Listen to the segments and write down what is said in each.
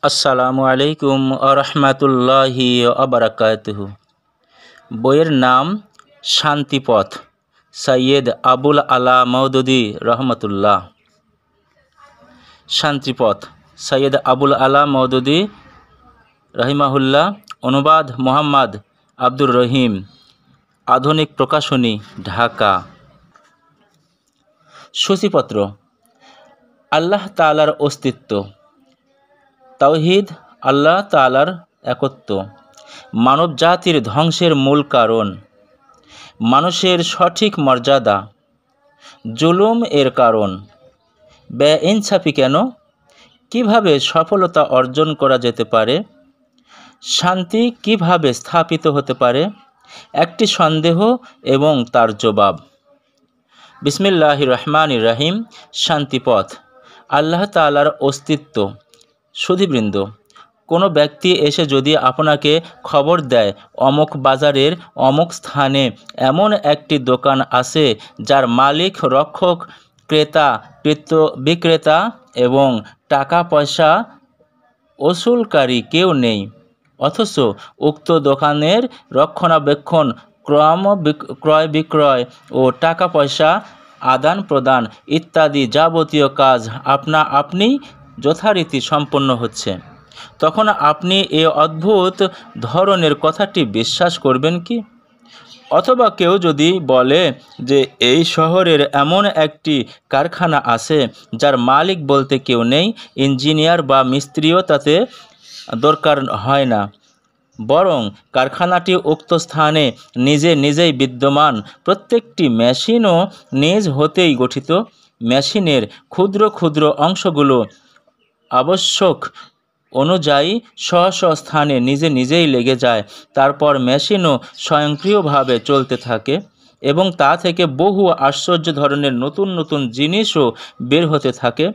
আসসালামু আলাইকুম আরহামাতুল্লাহি আবরাকাতুহু। বইয়ের নাম শান্তিপথ, সৈয়দ আবুল আলা মওদুদী রহমতুল্লাহ। শান্তিপথ, সৈয়দ আবুল আলা মওদুদী রহিমাহুল্লাহ। অনুবাদ মোহাম্মদ আব্দুর রহিম। আধুনিক প্রকাশনী, ঢাকা। সূচিপত্র: আল্লাহ তাআলার অস্তিত্ব, তাওহীদ, আল্লাহ তাআলার একত্ব, মানব জাতির ধ্বংসের মূল কারণ, মানুষের সঠিক মর্যাদা, জুলুম এর কারণ, বেইনসাফি কেন, কিভাবে সফলতা অর্জন করা যেতে পারে, শান্তি কিভাবে স্থাপিত হতে পারে, একটি সন্দেহ এবং তার জবাব। বিসমিল্লাহির রহমানির রহিম। শান্তিপথ, আল্লাহ তাআলার অস্তিত্ব। সুধীবৃন্দ, কোনো ব্যক্তি এসে যদি আপনাকে খবর দেয় অমুক বাজারের অমুক স্থানে এমন একটি দোকান আছে যার মালিক, রক্ষক, ক্রেতা, বিক্রেতা এবং টাকা পয়সা ওসুলকারী কেউ নেই, অথচ উক্ত দোকানের রক্ষণাবেক্ষণ, ক্রয় বিক্রয় ও টাকা পয়সা আদান প্রদান ইত্যাদি যাবতীয় কাজ আপনি যথারীতি সম্পন্ন হচ্ছে, তখন আপনি এ অদ্ভুত ধরনের কথাটি বিশ্বাস করবেন কি? অথবা কেউ যদি বলে যে এই শহরের এমন একটি কারখানা আছে যার মালিক বলতে কেউ নেই, ইঞ্জিনিয়ার বা মিস্ত্রিও তাতে দরকার হয় না, বরং কারখানাটি উক্ত স্থানে নিজেই বিদ্যমান, প্রত্যেকটি মেশিনও নিজ হতেই গঠিত, মেশিনের ক্ষুদ্র ক্ষুদ্র অংশগুলো আবশ্যক অনুযায়ী স্থানে নিজেই লেগে যায়, তারপর মেশিনও স্বয়ংক্রিয়ভাবে চলতে থাকে এবং তা থেকে বহু আশ্চর্য ধরনের নতুন নতুন জিনিসও বের হতে থাকে,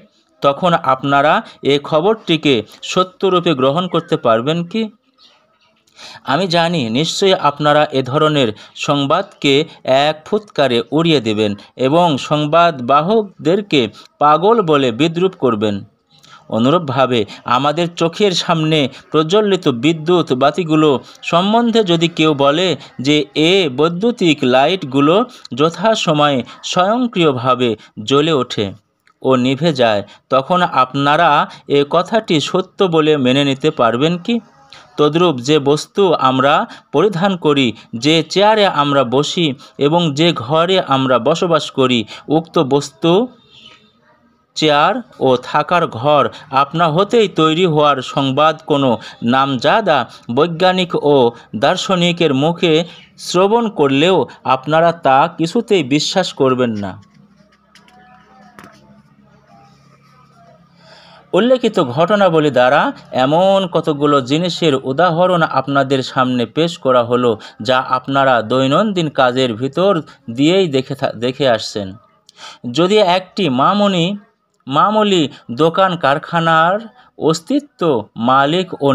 তখন আপনারা এই খবরটিকে সত্যরূপে গ্রহণ করতে পারবেন কি? আমি জানি নিশ্চয়ই আপনারা এ ধরনের সংবাদকে এক ফুৎকারে উড়িয়ে দেবেন এবং সংবাদবাহকদেরকে পাগল বলে বিদ্রূপ করবেন। অনুরূপভাবে আমাদের চোখের সামনে প্রজ্বলিত বিদ্যুৎ বাতিগুলো সম্বন্ধে যদি কেউ বলে যে বৈদ্যুতিক লাইটগুলো যথাসময়ে স্বয়ংক্রিয়ভাবে জ্বলে ওঠে ও নিভে যায়, তখন আপনারা এ কথাটি সত্য বলে মেনে নিতে পারবেন কি? তদ্রূপ যে বস্তু আমরা পরিধান করি, যে চেয়ারে আমরা বসি এবং যে ঘরে আমরা বসবাস করি, উক্ত বস্তু, চেয়ার ও থাকার ঘর আপনা হতেই তৈরি হওয়ার সংবাদ কোনো নামজাদা বৈজ্ঞানিক ও দার্শনিকের মুখে শ্রবণ করলেও আপনারা তা কিছুতেই বিশ্বাস করবেন না। উল্লেখিত ঘটনাবলী দ্বারা এমন কতগুলো জিনিসের উদাহরণ আপনাদের সামনে পেশ করা হলো যা আপনারা দৈনন্দিন কাজের ভিতর দিয়েই দেখে আসছেন। যদি একটি মামুলি দোকান কারখানার অস্তিত্ব মালিক ও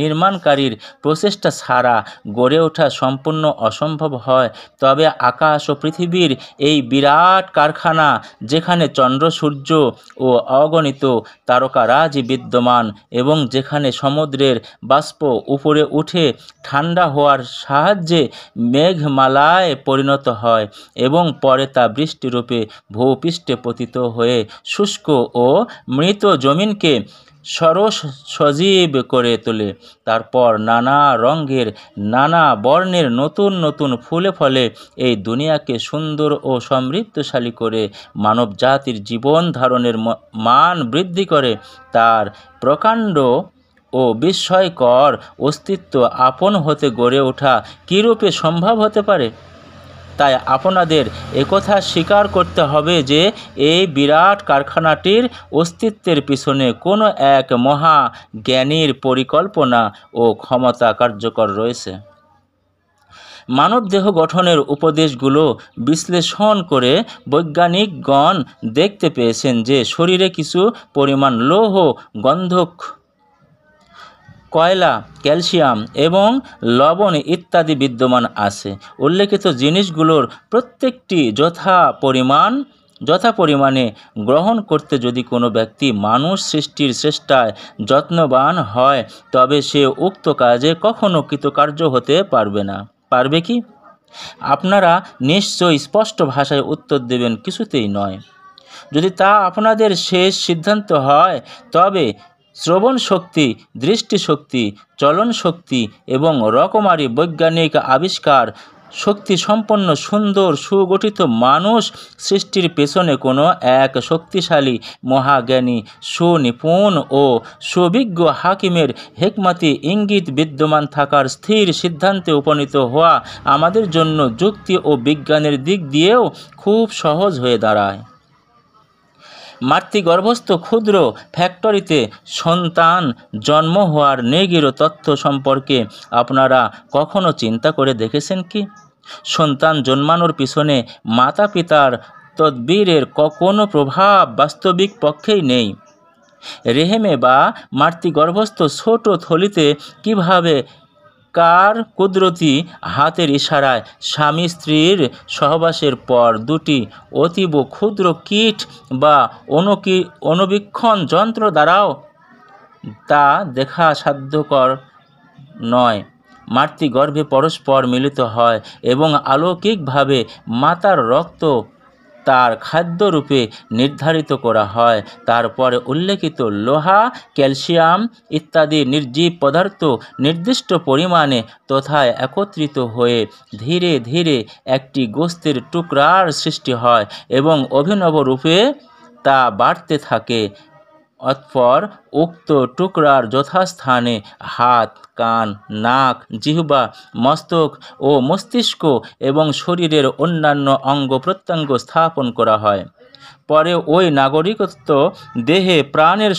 নির্মাণকারীর প্রচেষ্টা ছাড়া গড়ে ওঠা সম্পূর্ণ অসম্ভব হয়, তবে আকাশ ও পৃথিবীর এই বিরাট কারখানা, যেখানে চন্দ্র, সূর্য ও অগণিত তারকারাজি বিদ্যমান এবং যেখানে সমুদ্রের বাষ্প উপরে উঠে ঠান্ডা হওয়ার সাহায্যে মেঘমালায় পরিণত হয় এবং পরে তা বৃষ্টিরূপে ভূপৃষ্ঠে পতিত হয়ে শুষ্ক ও মৃত জমিনকে সজীব করে তোলে, তারপর নানা রঙের, নানা বর্ণের নতুন নতুন ফুলে ফলে এই দুনিয়াকে সুন্দর ও সমৃদ্ধশালী করে মানব জাতির জীবন ধারণের মান বৃদ্ধি করে, তার প্রকাণ্ড ও বিস্ময়কর অস্তিত্ব আপন হতে গড়ে ওঠা কীরূপে সম্ভব হতে পারে? তাই আপনাদের একথা স্বীকার করতে হবে যে এই বিরাট কারখানাটির অস্তিত্বের পিছনে কোনো এক মহা জ্ঞানীর পরিকল্পনা ও ক্ষমতা কার্যকর রয়েছে। মানবদেহ গঠনের উপদেশগুলো বিশ্লেষণ করে বৈজ্ঞানিকগণ দেখতে পেয়েছেন যে শরীরে কিছু পরিমাণ লৌহ, গন্ধক, কয়লা, ক্যালসিয়াম এবং লবণ ইত্যাদি বিদ্যমান আছে। উল্লেখিত জিনিসগুলোর প্রত্যেকটি যথা পরিমাণ যথা পরিমাণে গ্রহণ করতে যদি কোনো ব্যক্তি মানুষ সৃষ্টির চেষ্টায় যত্নবান হয়, তবে সে উক্ত কাজে কখনো কৃতকার্য হতে পারবে না। পারবে কি? আপনারা নিশ্চয়ই স্পষ্ট ভাষায় উত্তর দেবেন, কিছুতেই নয়। যদি তা আপনাদের শেষ সিদ্ধান্ত হয়, তবে শ্রবণ শক্তি, দৃষ্টিশক্তি, চলন শক্তি এবং রকমারি বৈজ্ঞানিক আবিষ্কার শক্তি সম্পন্ন সুন্দর সুগঠিত মানুষ সৃষ্টির পেছনে কোনো এক শক্তিশালী মহাজ্ঞানী সুনিপুণ ও সুবিজ্ঞ হাকিমের হেকমতি ইঙ্গিত বিদ্যমান থাকার স্থির সিদ্ধান্তে উপনীত হওয়া আমাদের জন্য যুক্তি ও বিজ্ঞানের দিক দিয়েও খুব সহজ হয়ে দাঁড়ায়। মাতৃগর্ভস্থ ক্ষুদ্র ফ্যাক্টরিতে সন্তান জন্ম হওয়ার নিগূঢ় তথ্য সম্পর্কে আপনারা কখনো চিন্তা করে দেখেছেন কি? সন্তান জন্মানোর পিছনে মাতা পিতার তদবিরের কোনো প্রভাব বাস্তবিক পক্ষেই নেই। রেহেমে বা মাতৃগর্ভস্থ ছোট থলিতে কিভাবে কার কুদরতি হাতের ইশারায় স্বামী স্ত্রীর সহবাসের পর দুটি অতীব ক্ষুদ্র কীট বা অনুবীক্ষণ যন্ত্র দ্বারাও তা দেখা সাধ্যকর নয়, মাতৃগর্ভে পরস্পর মিলিত হয় এবং অলৌকিকভাবে মাতার রক্ত তার খাদ্যরূপে নির্ধারিত করা হয়। তারপরে উল্লেখিত লোহা, ক্যালসিয়াম ইত্যাদি নির্জীব পদার্থ নির্দিষ্ট পরিমাণে তথায় একত্রিত হয়ে ধীরে ধীরে একটি গোস্তের টুকরার সৃষ্টি হয় এবং অভিনব রূপে তা বাড়তে থাকে। অতঃপর উক্ত টুকরার যথাস্থানে হাত, কান, নাক, জিহ্বা, মস্তক ও মস্তিষ্ক এবং শরীরের অন্যান্য অঙ্গ প্রত্যঙ্গ স্থাপন করা হয়। পরে ওই নাগরিকত্ব দেহে প্রাণের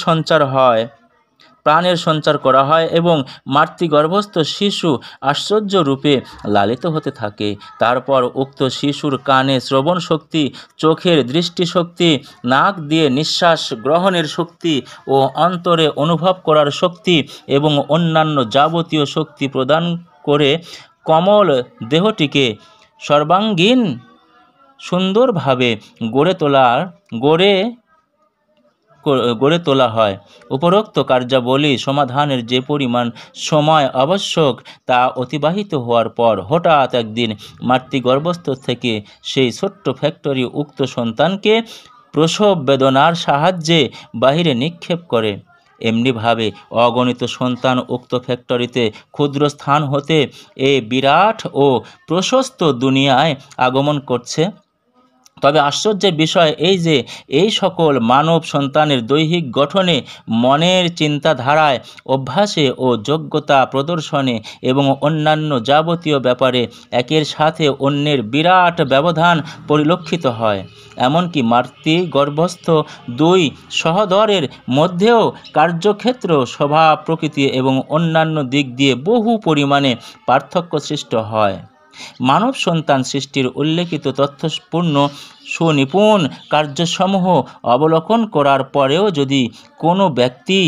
সঞ্চার করা হয় এবং মাতৃগর্ভস্থ শিশু আশ্চর্যরূপে লালিত হতে থাকে। তারপর উক্ত শিশুর কানে শ্রবণ শক্তি, চোখের দৃষ্টিশক্তি, নাক দিয়ে নিঃশ্বাস গ্রহণের শক্তি ও অন্তরে অনুভব করার শক্তি এবং অন্যান্য যাবতীয় শক্তি প্রদান করে কোমল দেহটিকে সর্বাঙ্গীন সুন্দরভাবে গড়ে তোলা হয়। উপরোক্ত কার্যাবলী সমাধানের যে পরিমাণ সময় আবশ্যক তা অতিবাহিত হওয়ার পর হঠাৎ একদিন মাতৃগর্ভস্থ থেকে সেই ছোট্ট ফ্যাক্টরি উক্ত সন্তানকে প্রসব বেদনার সাহায্যে বাহিরে নিক্ষেপ করে। এমনিভাবে অগণিত সন্তান উক্ত ফ্যাক্টরিতে ক্ষুদ্র স্থান হতে এ বিরাট ও প্রশস্ত দুনিয়ায় আগমন করছে। তবে আশ্চর্যের বিষয় এই যে এই সকল মানব সন্তানের দৈহিক গঠনে, মনের চিন্তাধারায়, অভ্যাসে ও যোগ্যতা প্রদর্শনে এবং অন্যান্য যাবতীয় ব্যাপারে একের সাথে অন্যের বিরাট ব্যবধান পরিলক্ষিত হয়। এমনকি মাতৃগর্ভস্থ দুই সহোদরের মধ্যেও কার্যক্ষেত্র, স্বভাব, প্রকৃতি এবং অন্যান্য দিক দিয়ে বহু পরিমাণে পার্থক্য সৃষ্টি হয়। মানব সন্তান সৃষ্টির উল্লেখিত তথ্যপূর্ণ সুনিপুণ কার্যসমূহ অবলোকন করার পরেও যদি কোনো ব্যক্তি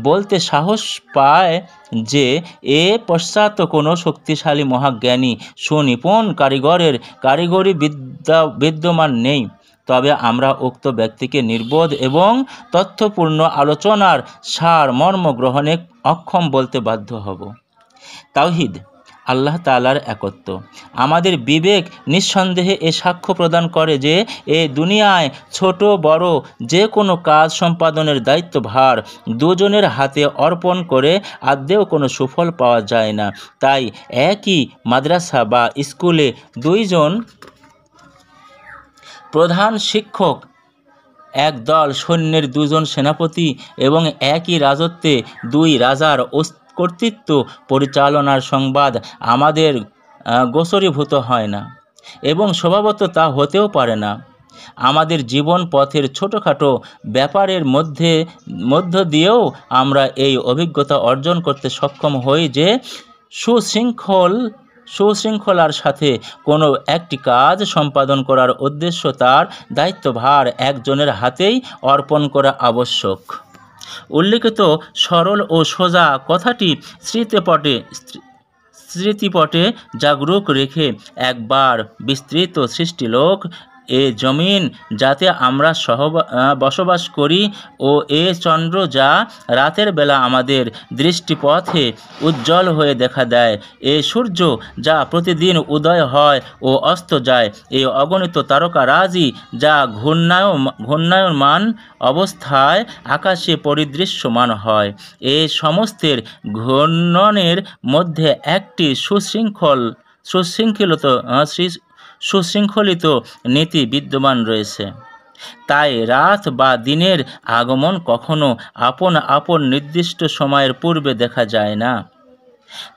বলতে সাহস পায় যে এ পশ্চাৎ কোনো শক্তিশালী মহাজ্ঞানী সুনিপুণ কারিগরি বিদ্যমান নেই, তবে আমরা উক্ত ব্যক্তিকে নির্বোধ এবং তথ্যপূর্ণ আলোচনার সার মর্ম গ্রহণে অক্ষম বলতে বাধ্য হব। তাওহীদ, আল্লাহ তাআলার একত্ব। আমাদের বিবেক নিঃসন্দেহে এ সাক্ষ্য প্রদান করে যে এ দুনিয়ায় ছোট বড় যে কোনো কাজ সম্পাদনের দায়িত্বভার দুজনের হাতে অর্পণ করে আদৌ কোনো সুফল পাওয়া যায় না। তাই একই মাদ্রাসা বা স্কুলে দুইজন প্রধান শিক্ষক, একদল সৈন্যের দুজন সেনাপতি এবং একই রাজত্বে দুই রাজার কর্তৃত্ব পরিচালনার সংবাদ আমাদের গোচরীভূত হয় না এবং স্বভাবত তা হতেও পারে না। আমাদের জীবন পথের ছোটোখাটো ব্যাপারের মধ্য দিয়েও আমরা এই অভিজ্ঞতা অর্জন করতে সক্ষম হই যে সুশৃঙ্খলার সাথে কোনো একটি কাজ সম্পাদন করার উদ্দেশ্য তার দায়িত্বভার একজনের হাতেই অর্পণ করা আবশ্যক। উল্লেখিত সরল ও সোজা কথাটি স্মৃতিপটে জাগরুক রেখে একবার বিস্তৃত সৃষ্টিলোক এ জমিন যাতে আমরা বসবাস করি ও এ চন্দ্র যা রাতের বেলা আমাদের দৃষ্টিপথে উজ্জ্বল হয়ে দেখা দেয়, এ সূর্য যা প্রতিদিন উদয় হয় ও অস্ত যায়, এই অগণিত তারকারাজি যা ঘূর্ণায়মান অবস্থায় আকাশে পরিদৃশ্যমান হয়, এ সমস্তের ঘূর্ণনের মধ্যে একটি সুশৃঙ্খলিত নীতি বিদ্যমান রয়েছে। তাই রাত বা দিনের আগমন কখনো আপন আপন নির্দিষ্ট সময়ের পূর্বে দেখা যায় না।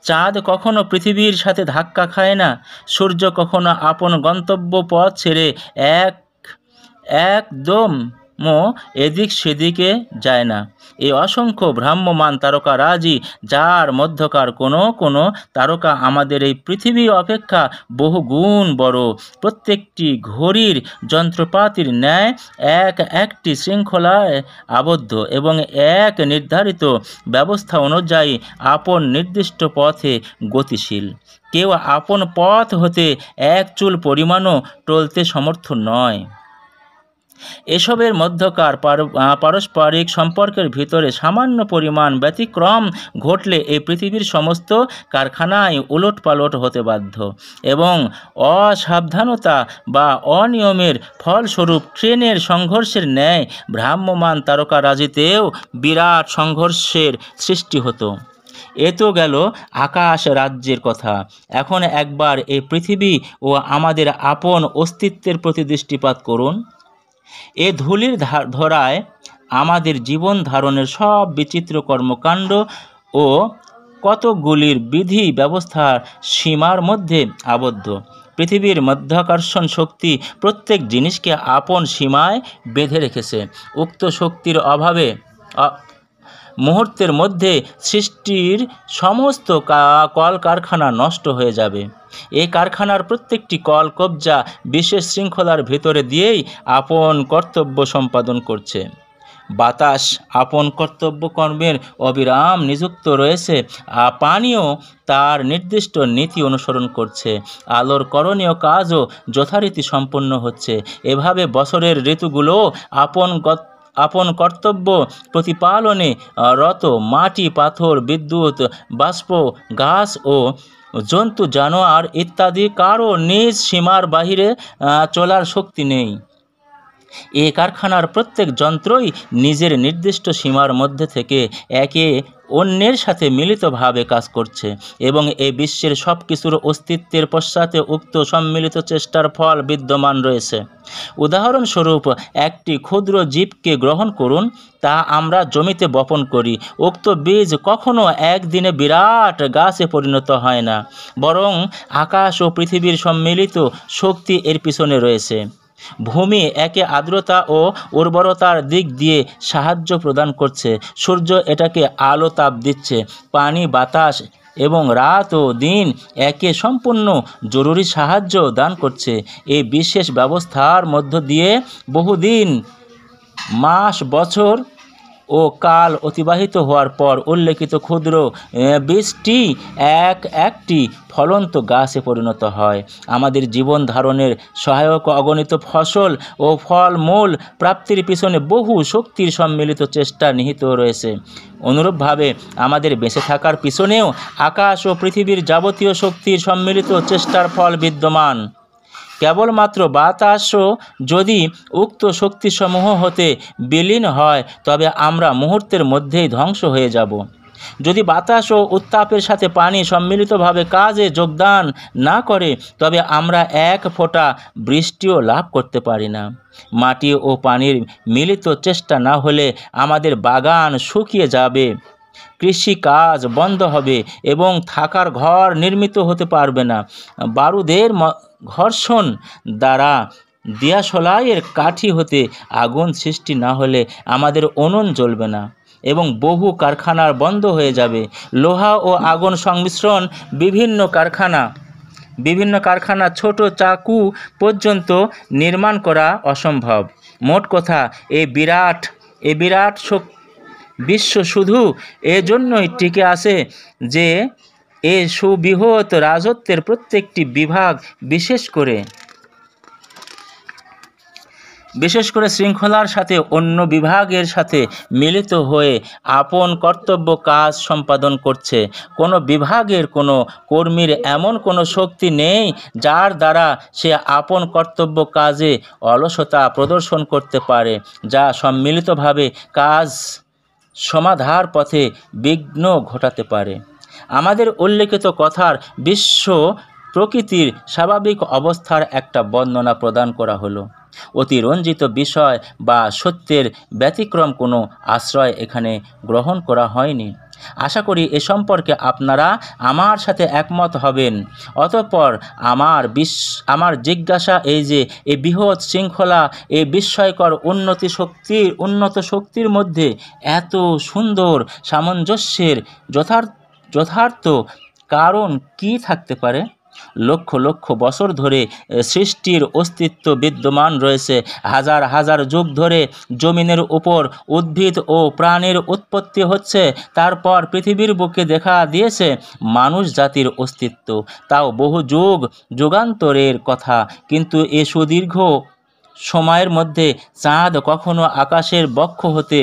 চাঁদ কখনো পৃথিবীর সাথে ধাক্কা খায় না, সূর্য কখনো আপন গন্তব্য পথ ছেড়ে একদম এদিক সেদিকে যায় না। এই অসংখ্য ভ্রাম্যমান তারকারাজি, যার মধ্যকার কোনো কোনো তারকা আমাদের এই পৃথিবী অপেক্ষা বহু গুণ বড়, প্রত্যেকটি ঘড়ির যন্ত্রপাতির ন্যায় একটি শৃঙ্খলায় আবদ্ধ এবং এক নির্ধারিত ব্যবস্থা অনুযায়ী আপন নির্দিষ্ট পথে গতিশীল। কেউ আপন পথ হতে এক চুল পরিমাণও টলতে সমর্থ নয়। এসবের মধ্যকার পারস্পরিক সম্পর্কের ভিতরে সামান্য পরিমাণ ব্যতিক্রম ঘটলে এই পৃথিবীর সমস্ত কারখানাই উলটপালট হতে বাধ্য, এবং অসাবধানতা বা অনিয়মের ফলস্বরূপ ট্রেনের সংঘর্ষের ন্যায় ভ্রাম্যমান তারকারাজিতেও বিরাট সংঘর্ষের সৃষ্টি হতো। এ তো গেল আকাশ রাজ্যের কথা। এখন একবার এই পৃথিবী ও আমাদের আপন অস্তিত্বের প্রতি দৃষ্টিপাত করুন। এ ধূলির ধরায় আমাদের জীবন ধারণের সব বিচিত্র কর্মকাণ্ড ও কতকগুলির বিধি ব্যবস্থার সীমার মধ্যে আবদ্ধ। পৃথিবীর মধ্যাকর্ষণ শক্তি প্রত্যেক জিনিসকে আপন সীমায় বেঁধে রেখেছে। উক্ত শক্তির অভাবে মুহূর্তের মধ্যে সৃষ্টির সমস্ত কলকারখানা নষ্ট হয়ে যাবে। এই কারখানার প্রত্যেকটি কলকব্জা বিশেষ শৃঙ্খলার ভিতরে দিয়েই আপন কর্তব্য সম্পাদন করছে। বাতাস আপন কর্তব্য কর্মের অবিরাম নিযুক্ত রয়েছে, পানিও তার নির্দিষ্ট নীতি অনুসরণ করছে, আলোর করণীয় কাজও যথারীতি সম্পন্ন হচ্ছে। এভাবে বছরের ঋতুগুলো আপন কর্তব্য প্রতিপালনে রত। মাটি, পাথর, বিদ্যুৎ, বাষ্প, গাছ ও জন্তু জানোয়ার ইত্যাদি কারও নিজ সীমার বাহিরে চলার শক্তি নেই। এই কারখানার প্রত্যেক যন্ত্রই নিজের নির্দিষ্ট সীমার মধ্যে থেকে একে অন্যের সাথে মিলিতভাবে কাজ করছে, এবং এই বিশ্বের সব কিছুর অস্তিত্বের পশ্চাতে উক্ত সম্মিলিত চেষ্টার ফল বিদ্যমান রয়েছে। উদাহরণস্বরূপ একটি ক্ষুদ্র জীবকে গ্রহণ করুন। তা আমরা জমিতে বপন করি। উক্ত বীজ কখনো একদিনে বিরাট গাছে পরিণত হয় না, বরং আকাশ ও পৃথিবীর সম্মিলিত শক্তি এর পিছনে রয়েছে। ভূমি একে আর্দ্রতা ও উর্বরতার দিক দিয়ে সাহায্য প্রদান করছে, সূর্য এটাকে আলো তাপ দিচ্ছে, পানি, বাতাস এবং রাত ও দিন একে সম্পূর্ণ জরুরি সাহায্য দান করছে। এই বিশেষ ব্যবস্থার মধ্য দিয়ে বহুদিন, মাস, বছর ও কাল অতিবাহিত হওয়ার পর উল্লেখিত ক্ষুদ্র বীজটি একটি ফলন্ত গাছে পরিণত হয়। আমাদের জীবন ধারণের সহায়ক অগণিত ফসল ও ফলমূল প্রাপ্তির পিছনে বহু শক্তির সম্মিলিত চেষ্টা নিহিত রয়েছে। অনুরূপভাবে আমাদের বেঁচে থাকার পিছনেও আকাশ ও পৃথিবীর যাবতীয় শক্তির সম্মিলিত চেষ্টার ফল বিদ্যমান। কেবলমাত্র বাতাসও যদি উক্ত শক্তিসমূহ হতে বিলীন হয়, তবে আমরা মুহূর্তের মধ্যেই ধ্বংস হয়ে যাব। যদি বাতাস ও উত্তাপের সাথে পানি সম্মিলিতভাবে কাজে যোগদান না করে, তবে আমরা এক ফোঁটা বৃষ্টিও লাভ করতে পারি না। মাটি ও পানির মিলিত চেষ্টা না হলে আমাদের বাগান শুকিয়ে যাবে, কৃষিকাজ বন্ধ হবে এবং থাকার ঘর নির্মিত হতে পারবে না। বারুদের ঘর্ষণ দ্বারা দিয়াশলাইয়ের কাঠি হতে আগুন সৃষ্টি না হলে আমাদের উনুন জ্বলবে না এবং বহু কারখানার বন্ধ হয়ে যাবে। লোহা ও আগুন সংমিশ্রণ বিভিন্ন কারখানা ছোট চাকু পর্যন্ত নির্মাণ করা অসম্ভব। মোট কথা, এই বিরাট বিশ্ব শুধু এজন্যই টিকে আছে যে এ সুবৃহৎ রাজত্বের প্রত্যেকটি বিভাগ বিশেষ করে বিশেষ করে শৃঙ্খলার সাথে অন্য বিভাগের সাথে মিলিত হয়ে আপন কর্তব্য কাজ সম্পাদন করছে। কোনো বিভাগের কোনো কর্মীর এমন কোনো শক্তি নেই যার দ্বারা সে আপন কর্তব্য কাজে অলসতা প্রদর্শন করতে পারে, যা সম্মিলিতভাবে কাজ সমাধার পথে বিঘ্ন ঘটাতে পারে। আমাদের উল্লেখিত কথার বিশ্ব প্রকৃতির স্বাভাবিক অবস্থার একটা বর্ণনা প্রদান করা হলো। অতিরঞ্জিত বিষয় বা সত্যের ব্যতিক্রম কোনো আশ্রয় এখানে গ্রহণ করা হয়নি। আশা করি এ সম্পর্কে আপনারা আমার সাথে একমত হবেন। অতঃপর আমার জিজ্ঞাসা এই যে, এই বৃহৎ শৃঙ্খলা, এই বিস্ময়কর উন্নত শক্তির মধ্যে এত সুন্দর সামঞ্জস্যের যথার্থ কারণ কি থাকতে পারে? লক্ষ লক্ষ বছর ধরে সৃষ্টির অস্তিত্ব বিদ্যমান রয়েছে। হাজার হাজার যুগ ধরে জমিনের উপর উদ্ভিদ ও প্রাণীর উৎপত্তি হচ্ছে। তারপর পৃথিবীর বুকে দেখা দিয়েছে মানুষ জাতির অস্তিত্ব, তাও বহু যুগান্তরের কথা। কিন্তু এ সুদীর্ঘ সময়ের মধ্যে চাঁদ কখনো আকাশের বক্ষ হতে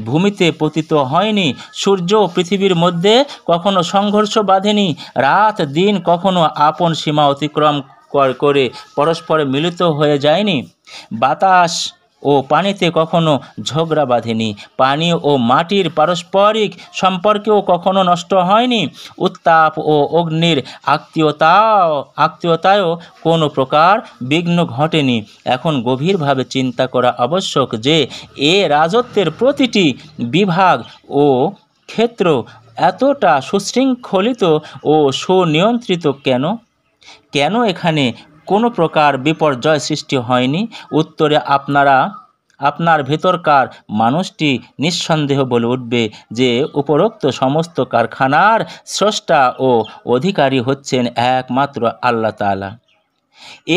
ভূমিতে পতিত হয়নি, সূর্য পৃথিবীর মধ্যে কখনো সংঘর্ষ বাঁধেনি, রাত দিন কখনো আপন সীমা অতিক্রম করে পরস্পরে মিলিত হয়ে যায়নি, বাতাস ও পানিতে কখনো ঝগড়া বাঁধেনি, পানি ও মাটির পারস্পরিক সম্পর্কেও কখনো নষ্ট হয়নি, উত্তাপ ও অগ্নির আত্মীয়তায়ও কোনো প্রকার বিঘ্ন ঘটেনি। এখন গভীরভাবে চিন্তা করা আবশ্যক যে এ রাজত্বের প্রতিটি বিভাগ ও ক্ষেত্র এতটা সুশৃঙ্খলিত ও সুনিয়ন্ত্রিত কেন এখানে কোনো প্রকার বিপর্যয় সৃষ্টি হয়নি? উত্তরে আপনার ভেতরকার মানুষটি নিঃসন্দেহ বলে উঠবে যে উপরোক্ত সমস্ত কারখানার স্রষ্টা ও অধিকারী হচ্ছেন একমাত্র আল্লাহ তাআলা।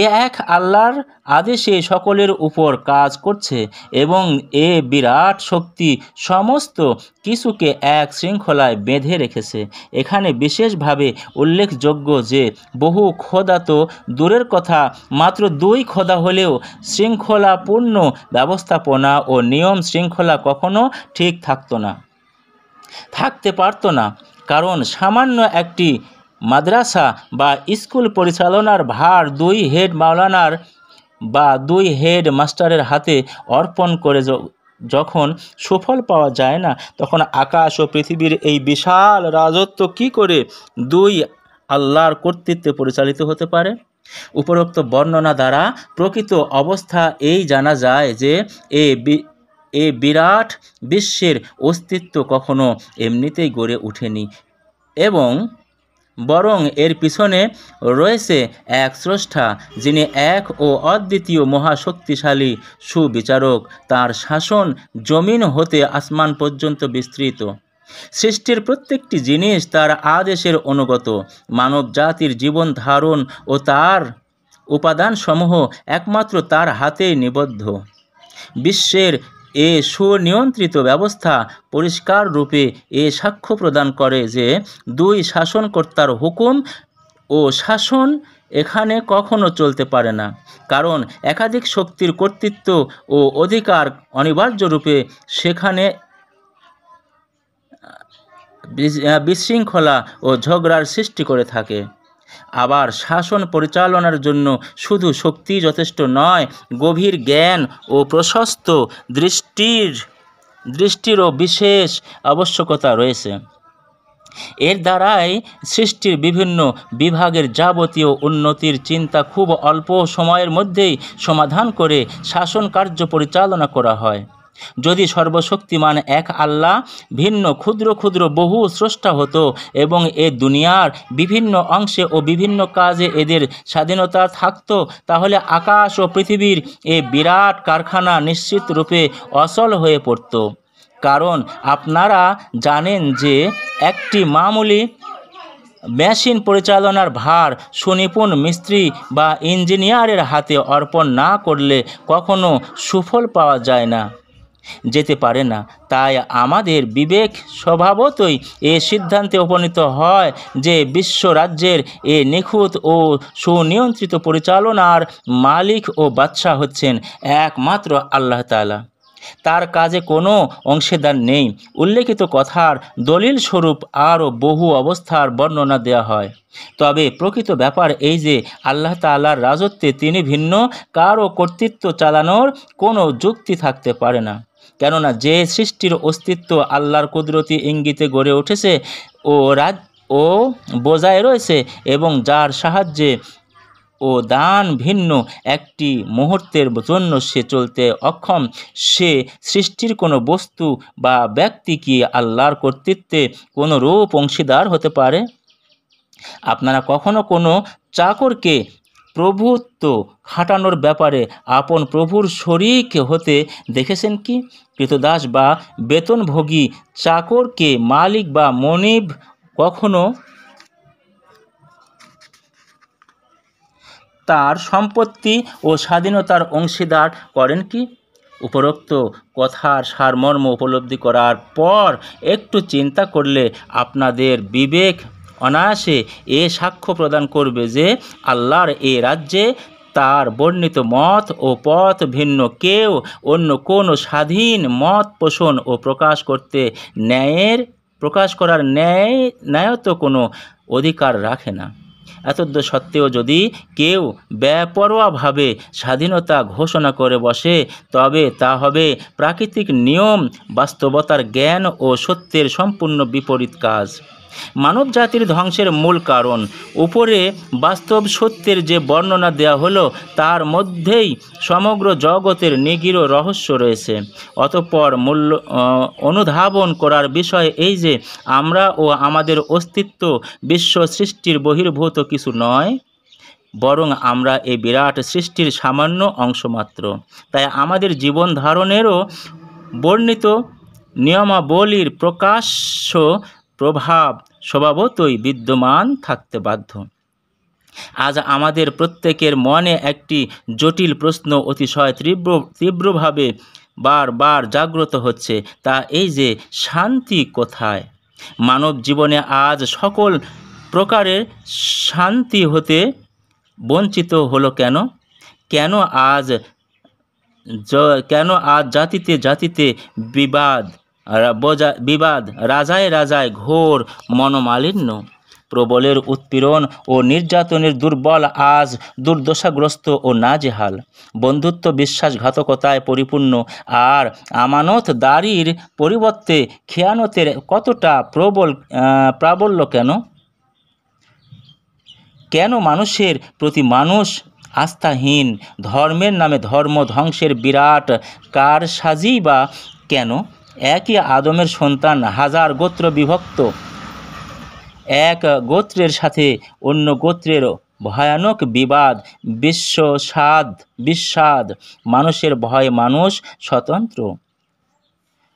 এ এক আল্লাহর আদেশে সকলের উপর কাজ করছে এবং এ বিরাট শক্তি সমস্ত কিছুকে এক শৃঙ্খলায় বেঁধে রেখেছে। এখানে বিশেষভাবে উল্লেখযোগ্য যে বহু খোদা তো দূরের কথা, মাত্র 2 খোদা হলেও শৃঙ্খলাপূর্ণ ব্যবস্থাপনা ও নিয়ম শৃঙ্খলা কখনো ঠিক থাকতে পারত না। কারণ সামান্য একটি মাদ্রাসা বা স্কুল পরিচালনার ভার 2 হেড মাওলানার বা 2 হেড মাস্টারের হাতে অর্পণ করে যখন সুফল পাওয়া যায় না, তখন আকাশ ও পৃথিবীর এই বিশাল রাজত্ব কি করে 2 আল্লাহর কর্তৃত্বে পরিচালিত হতে পারে? উপরোক্ত বর্ণনা দ্বারা প্রকৃত অবস্থা এই জানা যায় যে এ বিরাট বিশ্বের অস্তিত্ব কখনো এমনিতেই গড়ে ওঠেনি, এবং বরং এর পিছনে রয়েছে এক স্রষ্টা, যিনি এক ও অদ্বিতীয় মহাশক্তিশালী সুবিচারক। তার শাসন জমিন হতে আসমান পর্যন্ত বিস্তৃত। সৃষ্টির প্রত্যেকটি জিনিস তার আদেশের অনুগত। মানব জাতির জীবন ধারণ ও তার উপাদানসমূহ একমাত্র তার হাতেই নিবদ্ধ। বিশ্বের এ সুনিয়ন্ত্রিত ব্যবস্থা পরিষ্কার রূপে এ সাক্ষ্য প্রদান করে যে 2 শাসনকর্তার হুকুম ও শাসন এখানে কখনো চলতে পারে না, কারণ একাধিক শক্তির কর্তৃত্ব ও অধিকার অনিবার্য রূপে সেখানে বিশৃঙ্খলা ও ঝগড়ার সৃষ্টি করে থাকে। আবার শাসন পরিচালনার জন্য শুধু শক্তি যথেষ্ট নয়, গভীর জ্ঞান ও প্রশস্ত দৃষ্টিরও বিশেষ আবশ্যকতা রয়েছে। এর দ্বারাই সৃষ্টির বিভিন্ন বিভাগের যাবতীয় উন্নতির চিন্তা খুব অল্প সময়ের মধ্যেই সমাধান করে শাসন কার্য পরিচালনা করা হয়। যদি সর্বশক্তিমান এক আল্লাহ ভিন্ন ক্ষুদ্র ক্ষুদ্র বহু স্রষ্টা হতো এবং এ দুনিয়ার বিভিন্ন অংশে ও বিভিন্ন কাজে এদের স্বাধীনতা থাকতো, তাহলে আকাশ ও পৃথিবীর এ বিরাট কারখানা নিশ্চিত রূপে অচল হয়ে পড়ত। কারণ আপনারা জানেন যে একটি মামুলি মেশিন পরিচালনার ভার সুনিপুণ মিস্ত্রি বা ইঞ্জিনিয়ারের হাতে অর্পণ না করলে কখনো সুফল পাওয়া যায় না। যেতে পারে না। তাই আমাদের বিবেক স্বভাবতই এ সিদ্ধান্তে উপনীত হয় যে বিশ্ব রাজ্যের এ নিখুঁত ও সুনিয়ন্ত্রিত পরিচালনার মালিক ও বাদশাহ হচ্ছেন একমাত্র আল্লাহ তাআলা। তার কাজে কোনো অংশীদার নেই। উল্লেখিত কথার দলিল স্বরূপ আরও বহু অবস্থার বর্ণনা দেওয়া হয়। তবে প্রকৃত ব্যাপার এই যে আল্লাহ তাআলার রাজত্বে তিনি ভিন্ন কারও কর্তৃত্ব চালানোর কোনো যুক্তি থাকতে পারে না। কেননা যে সৃষ্টির অস্তিত্ব আল্লাহর কুদরতি ইঙ্গিতে গড়ে উঠেছে ও বজায় রয়েছে এবং যার সাহায্যে ও দান ভিন্ন একটি মুহূর্তের জন্য সে চলতে অক্ষম, সে সৃষ্টির কোনো বস্তু বা ব্যক্তি কি আল্লাহর কর্তৃত্বে কোনো রূপ অংশীদার হতে পারে? আপনারা কখনো কোনো চাকরকে প্রভুত্ব খাটানোর ব্যাপারে আপন প্রভুর শরিক হতে দেখেছেন কি? কৃতদাস বা বেতনভোগী চাকরকে মালিক বা মনিব কখনো তার সম্পত্তি ও স্বাধীনতার অংশীদার করেন কি? উপরোক্ত কথার সারমর্ম উপলব্ধি করার পর একটু চিন্তা করলে আপনাদের বিবেক অনায়াসে এ সাক্ষ্য প্রদান করবে যে আল্লাহর এ রাজ্যে তার বর্ণিত মত ও পথ ভিন্ন কেউ অন্য কোনো স্বাধীন মত পোষণ ও প্রকাশ করার ন্যায়ত কোনো অধিকার রাখে না। এতদ্ সত্ত্বেও যদি কেউ বেপরোয়াভাবে স্বাধীনতা ঘোষণা করে বসে, তবে তা হবে প্রাকৃতিক নিয়ম, বাস্তবতার জ্ঞান ও সত্যের সম্পূর্ণ বিপরীত কাজ। মানব জাতির ধ্বংসের মূল কারণ উপরে বাস্তব সত্যের যে বর্ণনা দেওয়া হলো তার মধ্যেই সমগ্র জগতের নিগূঢ় রহস্য রয়েছে। অতঃপর অনুধাবন করার বিষয় এই যে আমরা ও আমাদের অস্তিত্ব বিশ্ব সৃষ্টির বহির্ভূত কিছু নয়, বরং আমরা এই বিরাট সৃষ্টির সামান্য অংশ মাত্র। তাই আমাদের জীবন ধারণেরও বর্ণিত নিয়মাবলীর প্রকাশ্য প্রভাব স্বভাবতই বিদ্যমান থাকতে বাধ্য। আজ আমাদের প্রত্যেকের মনে একটি জটিল প্রশ্ন অতিশয় তীব্রভাবে বারবার জাগ্রত হচ্ছে, তা এই যে শান্তি কোথায়? মানব জীবনে আজ সকল প্রকারের শান্তি হতে বঞ্চিত হলো কেন? কেন আজ জাতিতে জাতিতে বিবাদ, রাজায় রাজায় ঘোর মনোমালিন্য, প্রবলের উৎপীড়ন ও নির্যাতনের দুর্বল আজ দুর্দশাগ্রস্ত ও নাজেহাল, বন্ধুত্ব বিশ্বাসঘাতকতায় পরিপূর্ণ, আর আমানতদারির পরিবর্তে খেয়ানতের কতটা প্রাবল্য কেন মানুষের প্রতি মানুষ আস্থাহীন? ধর্মের নামে ধর্ম ধ্বংসের বিরাট কারসাজি বা কেন? একই আদমের সন্তান হাজার গোত্র বিভক্ত, এক গোত্রের সাথে অন্য গোত্রের ভয়ানক বিবাদ, বিস্বাদ, মানুষের ভয়ে মানুষ স্বতন্ত্র,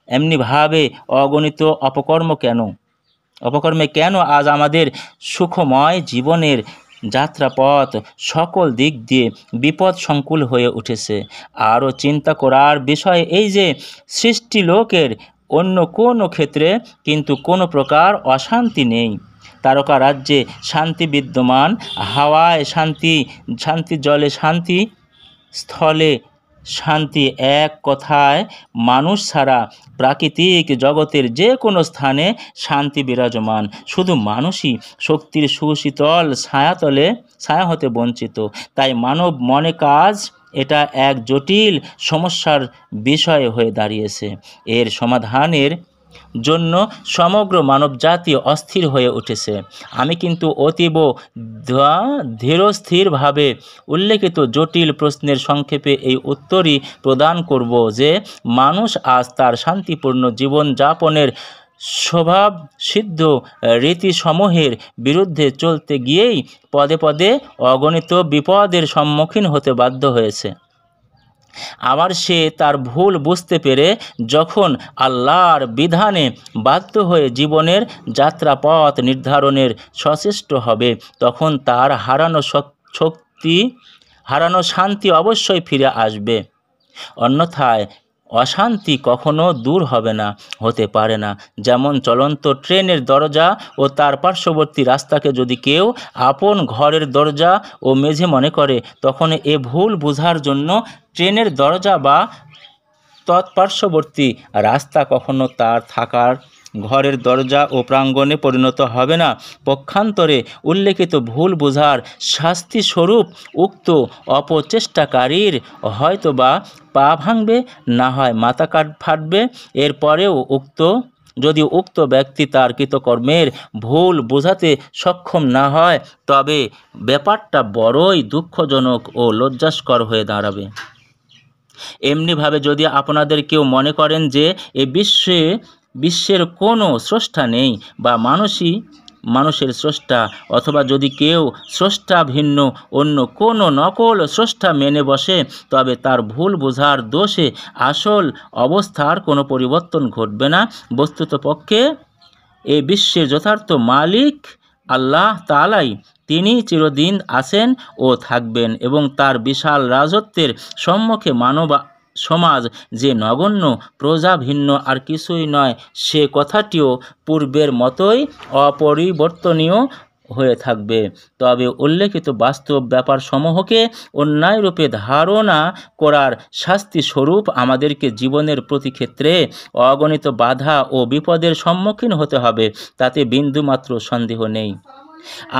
এমনিভাবে অগণিত অপকর্মে কেন আজ আমাদের সুখময় জীবনের যাত্রাপথ সকল দিক দিয়ে বিপদ সংকুল হয়ে উঠেছে? আরও চিন্তা করার বিষয় এই যে সৃষ্টি লোকের অন্য কোনো ক্ষেত্রে কিন্তু কোনো প্রকার অশান্তি নেই। তারকা রাজ্যে শান্তি বিদ্যমান, হাওয়ায় শান্তি, জলে শান্তি, স্থলে শান্তি, এক কথায় মানুষ ছাড়া প্রাকৃতিক জগতের যে কোনো স্থানে শান্তি বিরাজমান। শুধু মানুষই শক্তির সুশীতল ছায়া হতে বঞ্চিত। তাই মানব মনে কাজ এটা এক জটিল সমস্যার বিষয় হয়ে দাঁড়িয়েছে। এর সমাধানের জন্য সমগ্র মানবজাতি অস্থির হয়ে উঠেছে। আমি কিন্তু অতীব ধীরস্থিরভাবে উল্লেখিত জটিল প্রশ্নের সংক্ষেপে এই উত্তরই প্রদান করব যে মানুষ আজ তার শান্তিপূর্ণ জীবনযাপনের স্বভাবসিদ্ধ রীতিসমূহের বিরুদ্ধে চলতে গিয়েই পদে পদে অগণিত বিপদের সম্মুখীন হতে বাধ্য হয়েছে। আবার সে তার ভুল বুঝতে পেরে যখন আল্লাহর বিধানে বাধ্য হয়ে জীবনের যাত্রাপথ নির্ধারণের সচেষ্ট হবে, তখন তার হারানো শান্তি অবশ্যই ফিরে আসবে। অন্যথায় অশান্তি কখনো দূর হবে না, হতে পারে না। যেমন চলন্ত ট্রেনের দরজা ও তার পার্শ্ববর্তী রাস্তাকে যদি কেউ আপন ঘরের দরজা ও মেঝে মনে করে, তখন এ ভুল বোঝার জন্য ট্রেনের দরজা বা তৎপার্শ্ববর্তী রাস্তা কখনো তার থাকার ঘরের দরজা ও প্রাঙ্গণে পরিণত হবে না। পক্ষান্তরে উল্লেখিত ভুল বোঝার শাস্তিস্বরূপ উক্ত অপচেষ্টাকারীর হয়তোবা পা ভাঙবে, না হয় মাথা ফাটবে। এরপরেও যদি উক্ত ব্যক্তি তার কৃতকর্মের ভুল বোঝাতে সক্ষম না হয়, তবে ব্যাপারটা বড়ই দুঃখজনক ও লজ্জাস্কর হয়ে দাঁড়াবে। এমনিভাবে যদি আপনাদের কেউ মনে করেন যে এ বিশ্বের কোনো স্রষ্টা নেই বা মানুষের স্রষ্টা, অথবা যদি কেউ স্রষ্টা ভিন্ন অন্য কোনো নকল স্রষ্টা মেনে বসে, তবে তার ভুল বোঝার দোষে আসল অবস্থার কোনো পরিবর্তন ঘটবে না। বস্তুতপক্ষে এ বিশ্বের যথার্থ মালিক আল্লাহ তাআলাই। তিনি চিরদিন আছেন ও থাকবেন, এবং তার বিশাল রাজত্বের সম্মুখে মানব সমাজ যে নগণ্য প্রজা ভিন্ন আর কিছুই নয়, সে কথাটিও পূর্বের মতোই অপরিবর্তনীয় হয়ে থাকবে। তবে উল্লেখিত বাস্তব ব্যাপারসমূহকে অন্যায়রূপে ধারণা করার শাস্তিস্বরূপ আমাদেরকে জীবনের প্রতি ক্ষেত্রে অগণিত বাধা ও বিপদের সম্মুখীন হতে হবে, তাতে বিন্দুমাত্র সন্দেহ নেই।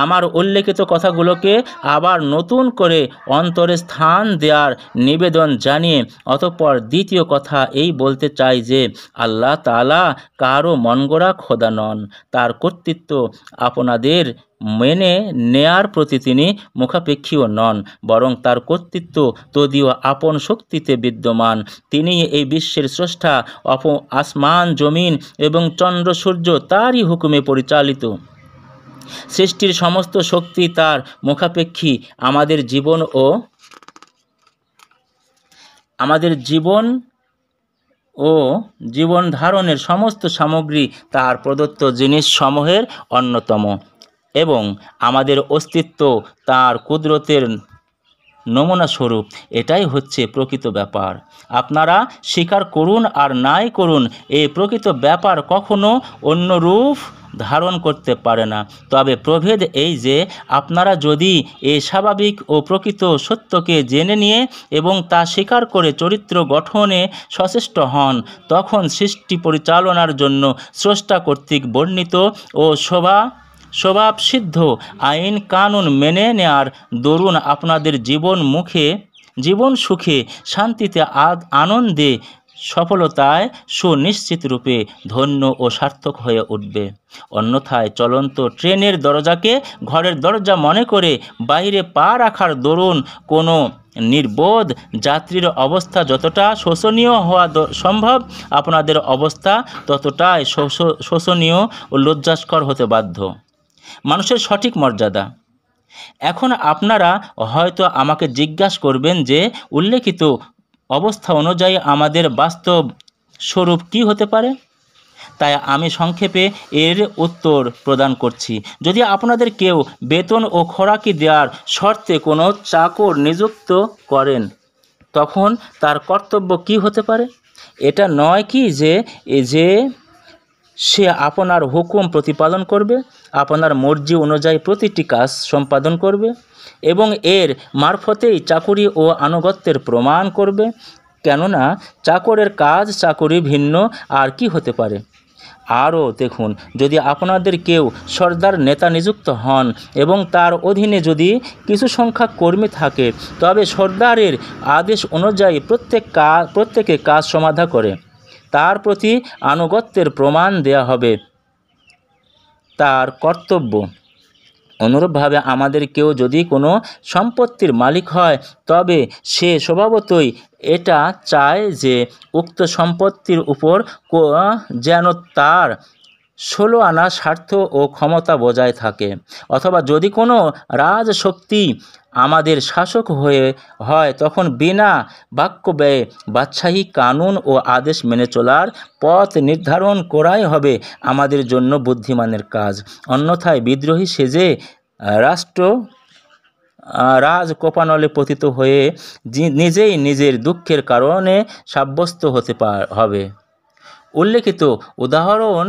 আমার উল্লেখিত কথাগুলোকে আবার নতুন করে অন্তরে স্থান দেওয়ার নিবেদন জানিয়ে অতঃপর দ্বিতীয় কথা এই বলতে চাই যে আল্লাহ তাআলা কারও মনগড়া খোদা নন। তার কর্তৃত্ব আপনাদের মেনে নেয়ার প্রতি তিনি মুখাপেক্ষীও নন, বরং তার কর্তৃত্ব তদীয় আপন শক্তিতে বিদ্যমান। তিনি এই বিশ্বের স্রষ্টা। আসমান জমিন এবং চন্দ্র সূর্য তারই হুকুমে পরিচালিত। সৃষ্টির সমস্ত শক্তি তার মুখাপেক্ষী। আমাদের জীবন ধারণের সমস্ত সামগ্রী তার প্রদত্ত জিনিস সমূহের অন্যতম, এবং আমাদের অস্তিত্ব তার কুদরতের নমুনা স্বরূপ। এটাই হচ্ছে প্রকৃত ব্যাপার। আপনারা স্বীকার করুন আর নাই করুন, এই প্রকৃত ব্যাপার কখনো অন্য রূপ ধারণ করতে পারে না। তবে প্রভেদ এই যে আপনারা যদি এই স্বাভাবিক ও প্রকৃত সত্যকে জেনে নিয়ে এবং তা স্বীকার করে চরিত্র গঠনে সচেষ্ট হন, তখন সৃষ্টি পরিচালনার জন্য স্রষ্টা কর্তৃক বর্ণিত ও স্বভাবসিদ্ধ আইন কানুন মেনে নেয়ার দরুন আপনাদের জীবন সুখে শান্তিতে আনন্দে সফলতায় সুনিশ্চিত রূপে ধন্য ও সার্থক হয়ে উঠবে। অন্যথায় চলন্ত ট্রেনের দরজাকে ঘরের দরজা মনে করে বাইরে পা রাখার দরুন কোনো নির্বোধ যাত্রীর অবস্থা যতটা শোচনীয় হওয়া সম্ভব, আপনাদের অবস্থা ততটাই শোচনীয় ও লজ্জাস্কর হতে বাধ্য। মানুষের সঠিক মর্যাদা। এখন আপনারা হয়তো আমাকে জিজ্ঞাসা করবেন যে উল্লেখিত অবস্থা অনুযায়ী আমাদের বাস্তব স্বরূপ কী হতে পারে। তাই আমি সংক্ষেপে এর উত্তর প্রদান করছি। যদি আপনাদের কেউ বেতন ও খোরাকি দেওয়ার শর্তে কোনো চাকর নিযুক্ত করেন, তখন তার কর্তব্য কী হতে পারে? এটা নয় কি যে সে আপনার হুকুম প্রতিপালন করবে, আপনার মর্জি অনুযায়ী প্রতিটি কাজ সম্পাদন করবে এবং এর মারফতেই চাকুরি ও আনুগত্যের প্রমাণ করবে। কেননা চাকরের কাজ চাকুরি ভিন্ন আর কি হতে পারে। আরও দেখুন, যদি আপনাদের কেউ সর্দার নেতা নিযুক্ত হন এবং তার অধীনে যদি কিছু সংখ্যক কর্মী থাকে, তবে সর্দারের আদেশ অনুযায়ী প্রত্যেকে কাজ সমাধা করে তার প্রতি আনুগত্যের প্রমাণ দেয়া হবে তার কর্তব্য। অনুরূপভাবে আমাদের কেউ যদি কোনো সম্পত্তির মালিক হয়, তবে সে স্বভাবতই এটা চায় যে উক্ত সম্পত্তির উপর যেন তার 16 আনা স্বার্থ ও ক্ষমতা বজায় থাকে। অথবা যদি কোনো রাজশক্তি আমাদের শাসক হয়, তখন বিনা বাক্য ব্যয়ে বাদশাহী কানুন ও আদেশ মেনে চলার পথ নির্ধারণ করাই হবে আমাদের জন্য বুদ্ধিমানের কাজ। অন্যথায় বিদ্রোহী সেজে রাজকোপানলে পতিত হয়ে নিজেই নিজের দুঃখের কারণে সাব্যস্ত হতে হবে। উল্লেখিত উদাহরণ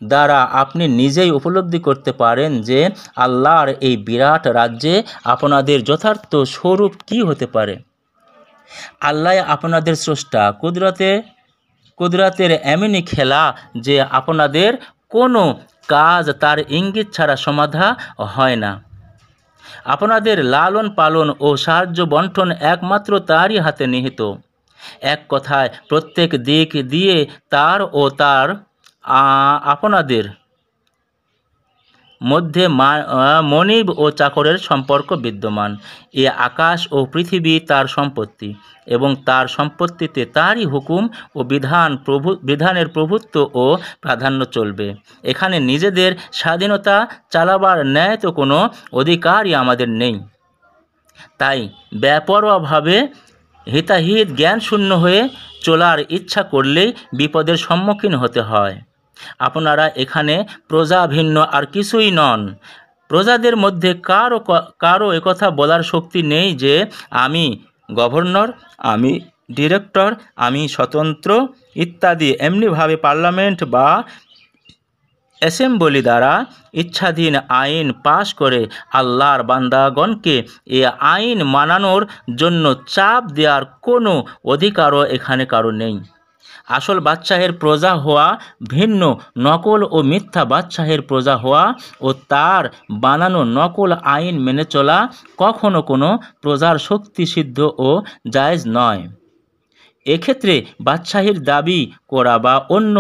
দ্বারা আপনি নিজেই উপলব্ধি করতে পারেন যে আল্লাহর এই বিরাট রাজ্যে আপনাদের যথার্থ স্বরূপ কী হতে পারে। আল্লাহ আপনাদের স্রষ্টা, কুদরতের এমনই খেলা যে আপনাদের কোনো কাজ তার ইঙ্গিত ছাড়া সমাধা হয় না। আপনাদের লালন পালন ও সাহায্য বন্টন একমাত্র তারই হাতে নিহিত। এক কথায় প্রত্যেক দিক দিয়ে তার ও তার আপনাদের মধ্যে মনিব ও চাকরের সম্পর্ক বিদ্যমান। এ আকাশ ও পৃথিবী তার সম্পত্তি এবং তার সম্পত্তিতে তারই হুকুম ও বিধানের প্রভুত্ব ও প্রাধান্য চলবে। এখানে নিজেদের স্বাধীনতা চালাবার ন্যায় তো কোনো অধিকারই আমাদের নেই। তাই বেপরোয়াভাবে হিতাহিত জ্ঞানশূন্য হয়ে চলার ইচ্ছা করলেই বিপদের সম্মুখীন হতে হয়। আপনারা এখানে প্রজা ভিন্ন আর কিছুই নন। প্রজাদের মধ্যে কারো একথা বলার শক্তি নেই যে আমি গভর্নর, আমি ডিরেক্টর, আমি স্বতন্ত্র ইত্যাদি। এমনিভাবে পার্লামেন্ট বা অ্যাসেম্বলি দ্বারা ইচ্ছাধীন আইন পাশ করে আল্লাহর বান্দাগণকে এ আইন মানানোর জন্য চাপ দেওয়ার কোনো অধিকারও এখানে কারো নেই। আসল বাদশাহের প্রজা হওয়া ভিন্ন, নকল ও মিথ্যা বাদশাহের প্রজা হওয়া ও তার বানানো নকল আইন মেনে চলা কখনো কোনো প্রজার শক্তি সিদ্ধ ও জায়েজ নয়। এক্ষেত্রে বাদশাহীর দাবি করা বা অন্য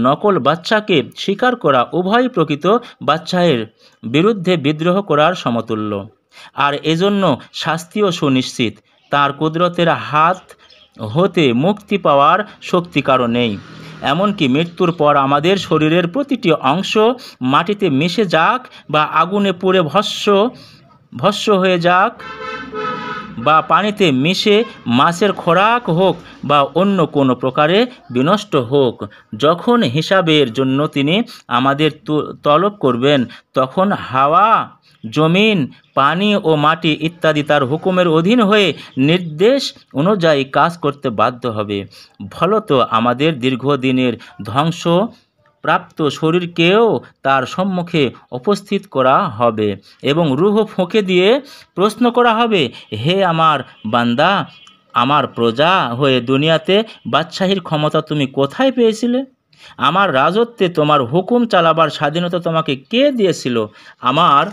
নকল বাদশাকে স্বীকার করা উভয়ই প্রকৃত বাদশাহের বিরুদ্ধে বিদ্রোহ করার সমতুল্য। আর এজন্য শাস্তিও সুনিশ্চিত। তার কুদরতের হাত হতে মুক্তি পাওয়ার শক্তি কারো নেই। এমনকি মৃত্যুর পর আমাদের শরীরের প্রতিটি অংশ মাটিতে মিশে যাক বা আগুনে পুড়ে ভস্ম হয়ে যাক বা পানিতে মিশে মাছের খোরাক হোক বা অন্য কোনো প্রকারে বিনষ্ট হোক, যখন হিসাবের জন্য তিনি আমাদের তলব করবেন তখন হাওয়া, জমিন, পানি ও মাটি ইত্যাদি তার হুকুমের অধীন হয়ে নির্দেশ অনুযায়ী কাজ করতে বাধ্য হবে। ফলত আমাদের দীর্ঘদিনের ধ্বংসপ্রাপ্ত শরীরকেও তার সম্মুখে উপস্থিত করা হবে এবং রূহ ফুঁকে দিয়ে প্রশ্ন করা হবে, হে আমার বান্দা, আমার প্রজা হয়ে দুনিয়াতে বাদশাহীর ক্ষমতা তুমি কোথায় পেয়েছিলে? আমার রাজত্বে তোমার হুকুম চালাবার স্বাধীনতা তোমাকে কে দিয়েছিল? আমার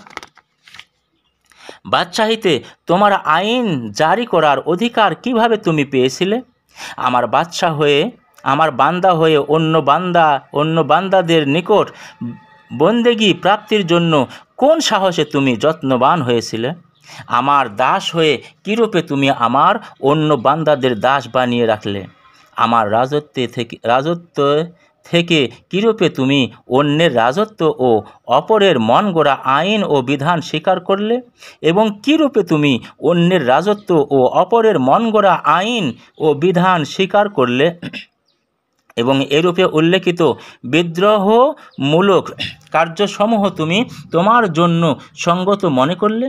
বাদশাহীতে তোমার আইন জারি করার অধিকার কিভাবে তুমি পেয়েছিলে? আমার বাদশাহ হয়ে, আমার বান্দা হয়ে অন্য বান্দাদের নিকট বন্দেগী প্রাপ্তির জন্য কোন সাহসে তুমি যত্নবান হয়েছিলে? আমার দাস হয়ে কীরূপে তুমি আমার অন্য বান্দাদের দাস বানিয়ে রাখলে? আমার রাজত্ব থেকে কীরূপে তুমি অন্যের রাজত্ব ও অপরের মন গড়া আইন ও বিধান স্বীকার করলে? এবং কীরূপে তুমি অন্যের রাজত্ব ও অপরের মন গড়া আইন ও বিধান স্বীকার করলে এবং এরূপে উল্লেখিত বিদ্রোহমূলক কার্যসমূহ তুমি তোমার জন্য সঙ্গত মনে করলে?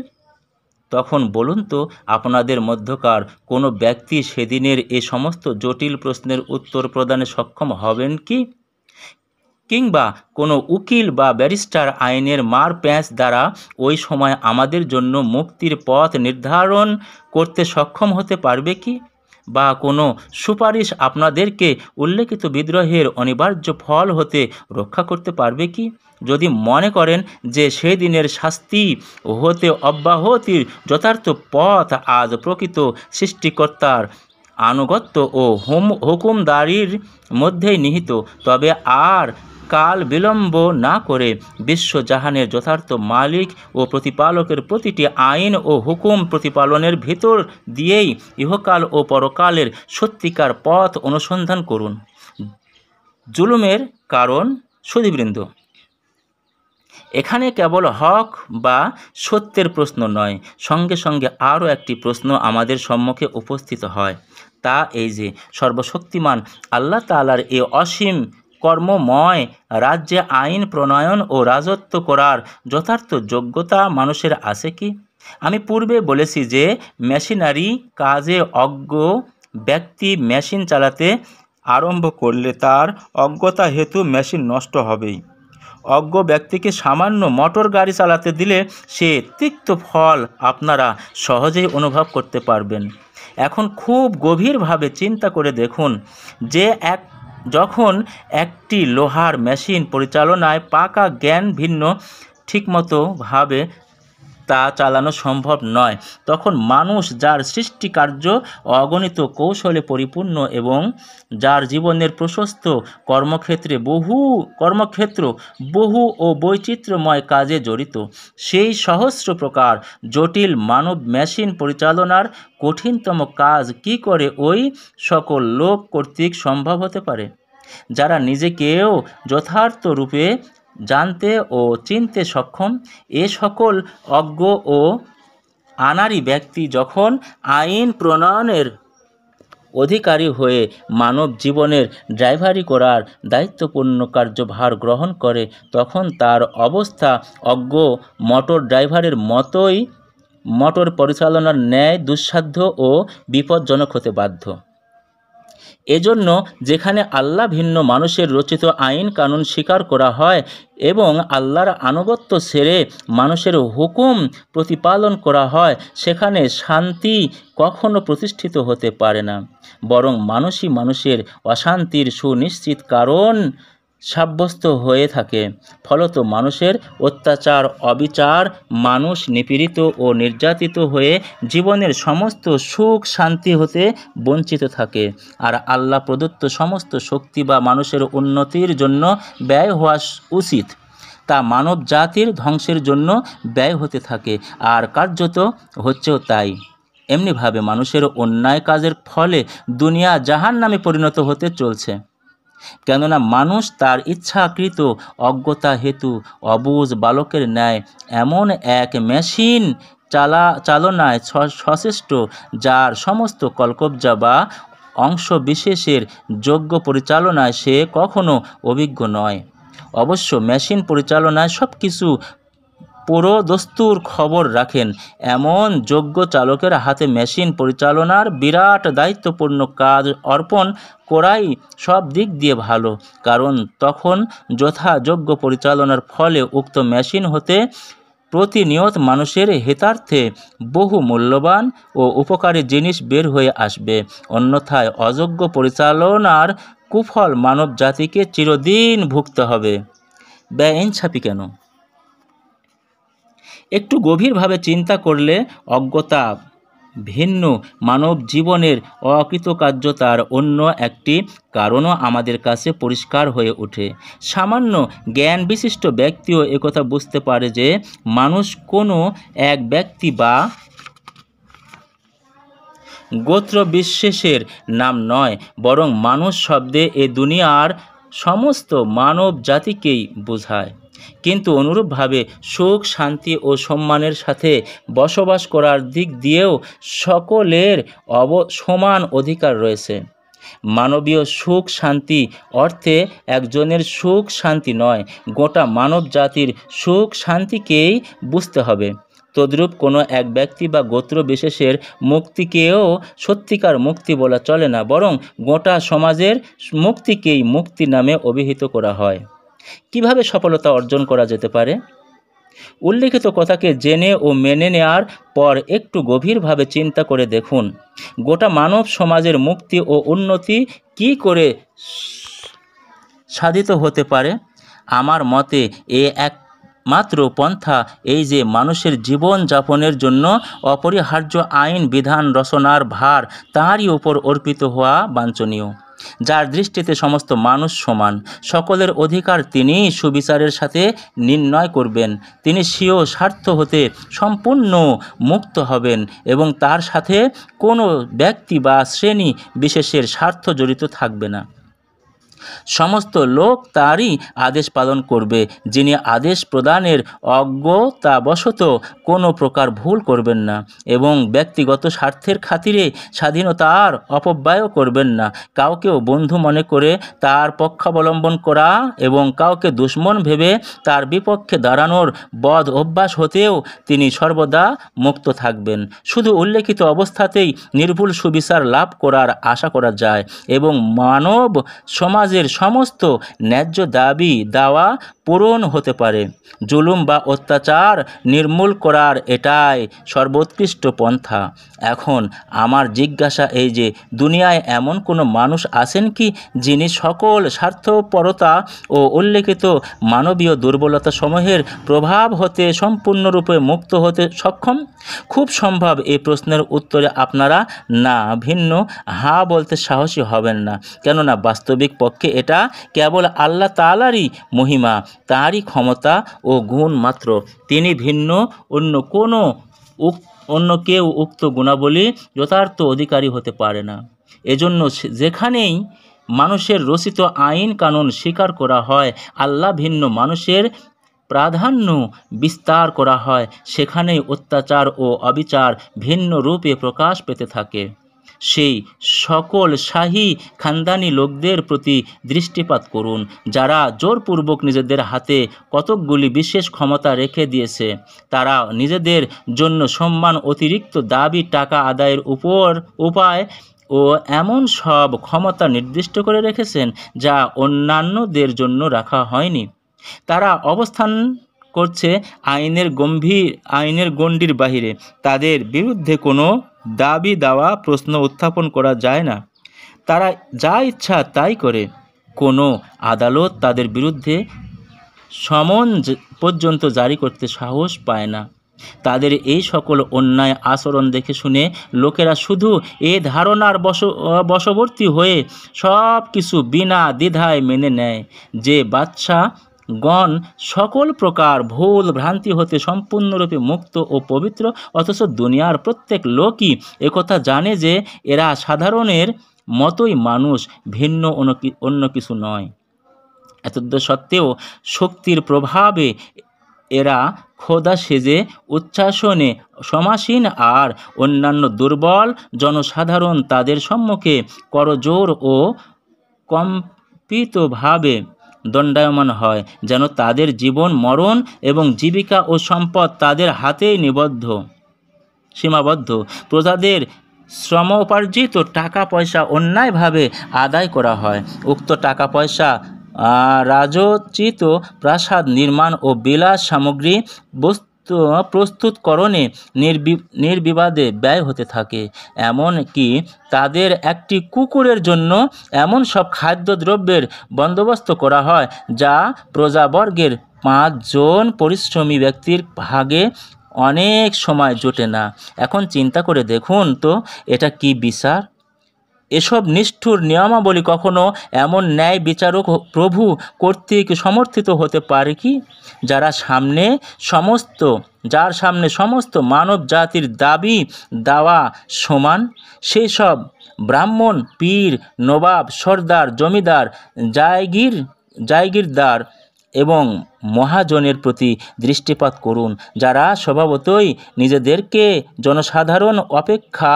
তখন বলুন তো, আপনাদের মধ্যকার কোনো ব্যক্তি সেদিনের এ সমস্ত জটিল প্রশ্নের উত্তর প্রদানে সক্ষম হবেন কি? কিংবা কোনো উকিল বা ব্যারিস্টার আইনের মার প্যাঁচ দ্বারা ওই সময় আমাদের জন্য মুক্তির পথ নির্ধারণ করতে সক্ষম হতে পারবে কি? বা কোনো সুপারিশ আপনাদেরকে উল্লেখিত বিদ্রোহের অনিবার্য ফল হতে রক্ষা করতে পারবে কি? যদি মনে করেন যে সেই দিনের শাস্তি হতে অব্যাহতির যথার্থ পথ আজ প্রকৃত সৃষ্টিকর্তার আনুগত্য ও হুকুমদারির মধ্যেই নিহিত, তবে আর কাল বিলম্ব না করে বিশ্বজাহানের যথার্থ মালিক ও প্রতিপালকের প্রতিটি আইন ও হুকুম প্রতিপালনের ভিতর দিয়েই ইহকাল ও পরকালের সত্যিকার পথ অনুসন্ধান করুন। জুলুমের কারণ। সুধীবৃন্দ, এখানে কেবল হক বা সত্যের প্রশ্ন নয়, সঙ্গে সঙ্গে আরও একটি প্রশ্ন আমাদের সম্মুখে উপস্থিত হয়। তা এই যে, সর্বশক্তিমান আল্লাহ তাআলার এ অসীম কর্মময় রাজ্যে আইন প্রণয়ন ও রাজত্ব করার যথার্থ যোগ্যতা মানুষের আছে কি? আমি পূর্বে বলেছি যে মেশিনারি কাজে অজ্ঞ ব্যক্তি মেশিন চালাতে আরম্ভ করলে তার অজ্ঞতা হেতু মেশিন নষ্ট হবেই। অজ্ঞ ব্যক্তিকে সামান্য মোটর গাড়ি চালাতে দিলে সে তিক্ত ফল আপনারা সহজেই অনুভব করতে পারবেন। এখন খুব গভীরভাবে চিন্তা করে দেখুন যে যখন একটি লোহার মেশিন পরিচালনায় পাকা জ্ঞান ভিন্ন ঠিকমতোভাবে তা চালানো সম্ভব নয়, তখন মানুষ যার সৃষ্টিকার্য অগণিত কৌশলে পরিপূর্ণ এবং যার জীবনের প্রশস্ত কর্মক্ষেত্র বহু ও বৈচিত্র্যময় কাজে জড়িত, সেই সহস্র প্রকার জটিল মানব মেশিন পরিচালনার কঠিনতম কাজ কি করে ওই সকল লোক কর্তৃক সম্ভব হতে পারে, যারা নিজেকেও যথার্থ রূপে জানতে ও চিনতে সক্ষম? এ সকল অজ্ঞ ও আনাড়ি ব্যক্তি যখন আইন প্রণয়নের অধিকারী হয়ে মানব জীবনের ড্রাইভারি করার দায়িত্বপূর্ণ কার্যভার গ্রহণ করে, তখন তার অবস্থা অজ্ঞ মোটর ড্রাইভারের মতোই মোটর পরিচালনার ন্যায় দুঃসাধ্য ও বিপজ্জনক হতে বাধ্য। এজন্য যেখানে আল্লাহ ভিন্ন মানুষের রচিত আইন কানুন স্বীকার করা হয় এবং আল্লাহর আনুগত্য ছেড়ে মানুষের হুকুম প্রতিপালন করা হয়, সেখানে শান্তি কখনো প্রতিষ্ঠিত হতে পারে না, বরং মানুষই মানুষের অশান্তির সুনিশ্চিত কারণ সাব্যস্ত হয়ে থাকে। ফলত মানুষের অত্যাচার অবিচার মানুষ নিপীড়িত ও নির্যাতিত হয়ে জীবনের সমস্ত সুখ শান্তি হতে বঞ্চিত থাকে, আর আল্লাহ প্রদত্ত সমস্ত শক্তি বা মানুষের উন্নতির জন্য ব্যয় হওয়া উচিত তা মানব জাতির ধ্বংসের জন্য ব্যয় হতে থাকে, আর কার্যত হচ্ছেও তাই। এমনিভাবে মানুষের অন্যায় কাজের ফলে দুনিয়া জাহান্নামে পরিণত হতে চলছে, কেননা মানুষ তার ইচ্ছাকৃত অজ্ঞতা হেতু অবুঝ বালকের ন্যায় এমন এক মেশিন চালনায় সচেষ্ট যার সমস্ত কলকবজা বা অংশ বিশেষের যোগ্য পরিচালনায় সে কখনো অভিজ্ঞ নয়। অবশ্য মেশিন পরিচালনায় সব কিছু পুরোদস্তুর খবর রাখেন এমন যোগ্য চালকের হাতে মেশিন পরিচালনার বিরাট দায়িত্বপূর্ণ কাজ অর্পণ করাই সব দিক দিয়ে ভালো, কারণ তখন যথাযোগ্য পরিচালনার ফলে উক্ত মেশিন হতে প্রতিনিয়ত মানুষের হিতার্থে বহু মূল্যবান ও উপকারী জিনিস বের হয়ে আসবে। অন্যথায় অযোগ্য পরিচালনার কুফল মানব জাতিকে চিরদিন ভুগতে হবে। বেইনসাফি কেন? একটু গভীরভাবে চিন্তা করলে অজ্ঞতা ভিন্ন মানব জীবনের অকৃতকার্যতার অন্য একটি কারণও আমাদের কাছে পরিষ্কার হয়ে ওঠে। সামান্য জ্ঞান বিশিষ্ট ব্যক্তিও একথা বুঝতে পারে যে মানুষ কোনো এক ব্যক্তি বা গোত্র বিশেষের নাম নয়, বরং মানুষ শব্দে এ দুনিয়ার সমস্ত মানব জাতিকেই বোঝায়। কিন্তু অনুরূপভাবে সুখ শান্তি ও সম্মানের সাথে বসবাস করার দিক দিয়েও সকলের সমান অধিকার রয়েছে। মানবীয় সুখ শান্তি অর্থে একজনের সুখ শান্তি নয়, গোটা মানব জাতির সুখ শান্তিকেই বুঝতে হবে। তদ্রূপ কোনো এক ব্যক্তি বা গোত্র বিশেষের মুক্তিকেও সত্যিকার মুক্তি বলা চলে না, বরং গোটা সমাজের মুক্তিকেই মুক্তি নামে অভিহিত করা হয়। কিভাবে সফলতা অর্জন করা যেতে পারে? উল্লিখিত কথাকে জেনে ও মেনে নেওয়ার পর একটু গভীরভাবে চিন্তা করে দেখুন, গোটা মানব সমাজের মুক্তি ও উন্নতি কি করে সাধিত হতে পারে। আমার মতে একমাত্র পন্থা এই যে মানুষের জীবন যাপনের জন্য অপরিহার্য আইন বিধান রচনার ভার তাঁরই উপর অর্পিত হওয়া বাঞ্ছনীয়, যার দৃষ্টিতে সমস্ত মানুষ সমান। সকলের অধিকার তিনি সুবিচারের সাথে নির্ণয় করবেন। তিনি স্বীয় স্বার্থ হতে সম্পূর্ণ মুক্ত হবেন এবং তার সাথে কোনো ব্যক্তি বা শ্রেণী বিশেষের স্বার্থ জড়িত থাকবে না। সমস্ত লোক তারই আদেশ পালন করবে, যিনি আদেশ প্রদানের অজ্ঞতাবশত কোনো প্রকার ভুল করবেন না এবং ব্যক্তিগত স্বার্থের খাতিরে স্বাধীনতার অপব্যয় করবেন না। কাউকেও বন্ধু মনে করে তার পক্ষাবলম্বন করা এবং কাউকে দুশমন ভেবে তার বিপক্ষে দাঁড়ানোর বদ অভ্যাস হতেও তিনি সর্বদা মুক্ত থাকবেন। শুধু উল্লেখিত অবস্থাতেই নির্ভুল সুবিচার লাভ করার আশা করা যায় এবং মানব সমাজের সমস্ত ন্যায্য দাবি দাওয়া পূরণ হতে পারে। জুলুম বা অত্যাচার নির্মূল করার এটাই সর্বোৎকৃষ্ট পন্থা। এখন আমার জিজ্ঞাসা এই যে, দুনিয়ায় এমন কোনো মানুষ আছেন কি যিনি সকল স্বার্থপরতা ও উল্লেখিত মানবীয় দুর্বলতা সমূহের প্রভাব হতে সম্পূর্ণরূপে মুক্ত হতে সক্ষম? খুব সম্ভব এই প্রশ্নের উত্তরে আপনারা না ভিন্ন হা বলতে সাহসী হবেন না, কেননা বাস্তবিক পক্ষে এটা কেবল আল্লাহ তাআলারই মহিমা, তাঁরই ক্ষমতা ও গুণ মাত্র। তিনি ভিন্ন অন্য কেউ উক্ত গুণাবলী যথার্থ অধিকারী হতে পারে না। এজন্য যেখানেই মানুষের রচিত আইন কানুন স্বীকার করা হয়, আল্লাহ ভিন্ন মানুষের প্রাধান্য বিস্তার করা হয়, সেখানেই অত্যাচার ও অবিচার ভিন্ন রূপে প্রকাশ পেতে থাকে। সেই সকল শাহী খানদানি লোকদের প্রতি দৃষ্টিপাত করুন, যারা জোরপূর্বক নিজেদের হাতে কতকগুলি বিশেষ ক্ষমতা রেখে দিয়েছে। তারা নিজেদের জন্য সম্মান, অতিরিক্ত দাবি, টাকা আদায়ের উপায় ও এমন সব ক্ষমতা নির্দিষ্ট করে রেখেছেন যা অন্যান্যদের জন্য রাখা হয়নি। তারা অবস্থান করছে আইনের গণ্ডির বাহিরে। তাদের বিরুদ্ধে কোনো দাবি দাওয়া প্রশ্ন উত্থাপন করা যায় না। তারা যা ইচ্ছা তাই করে। কোনো আদালত তাদের বিরুদ্ধে সমন পর্যন্ত জারি করতে সাহস পায় না। তাদের এই সকল অন্যায় আচরণ দেখে শুনে লোকেরা শুধু এ ধারণার বশবর্তী হয়ে সব কিছু বিনা দ্বিধায় মেনে নেয় যে বাদশাগণ সকল প্রকার ভুল ভ্রান্তি হতে সম্পূর্ণরূপে মুক্ত ও পবিত্র, অথচ দুনিয়ার প্রত্যেক লোকই একথা জানে যে এরা সাধারণের মতোই মানুষ, ভিন্ন অন্য কিছু নয়। এতদ্সত্ত্বেও শক্তির প্রভাবে এরা খোদা সেজে উচ্ছ্বাসনে সমাসীন, আর অন্যান্য দুর্বল জনসাধারণ তাদের সম্মুখে করজোড় ও কম্পিতভাবে দণ্ডায়মান হয়, যেন তাদের জীবন মরণ এবং জীবিকা ও সম্পদ তাদের হাতেই সীমাবদ্ধ। প্রজাদের শ্রমোপার্জিত টাকা পয়সা অন্যায়ভাবে আদায় করা হয়। উক্ত টাকা পয়সা রাজোচিত প্রাসাদ নির্মাণ ও বিলাস সামগ্রী প্রস্তুতকরণে নির্বিবাদে ব্যয় হতে থাকে। এমন কি তাদের একটি কুকুরের জন্য এমন সব খাদ্যদ্রব্যের বন্দোবস্ত করা হয় যা প্রজাবর্গের 5 জন পরিশ্রমী ব্যক্তির ভাগে অনেক সময় জোটে না। এখন চিন্তা করে দেখুন তো, এটা কি বিচার? এসব নিষ্ঠুর নিয়মাবলী কখনো এমন ন্যায় বিচারক প্রভু কর্তৃক সমর্থিত হতে পারে কি, যার সামনে সমস্ত মানব জাতির দাবি দাওয়া সমান? সেই সব ব্রাহ্মণ, পীর, নবাব, সর্দার, জমিদার, জায়গিরদার এবং মহাজনের প্রতি দৃষ্টিপাত করুন, যারা স্বভাবতই নিজেদেরকে জনসাধারণ অপেক্ষা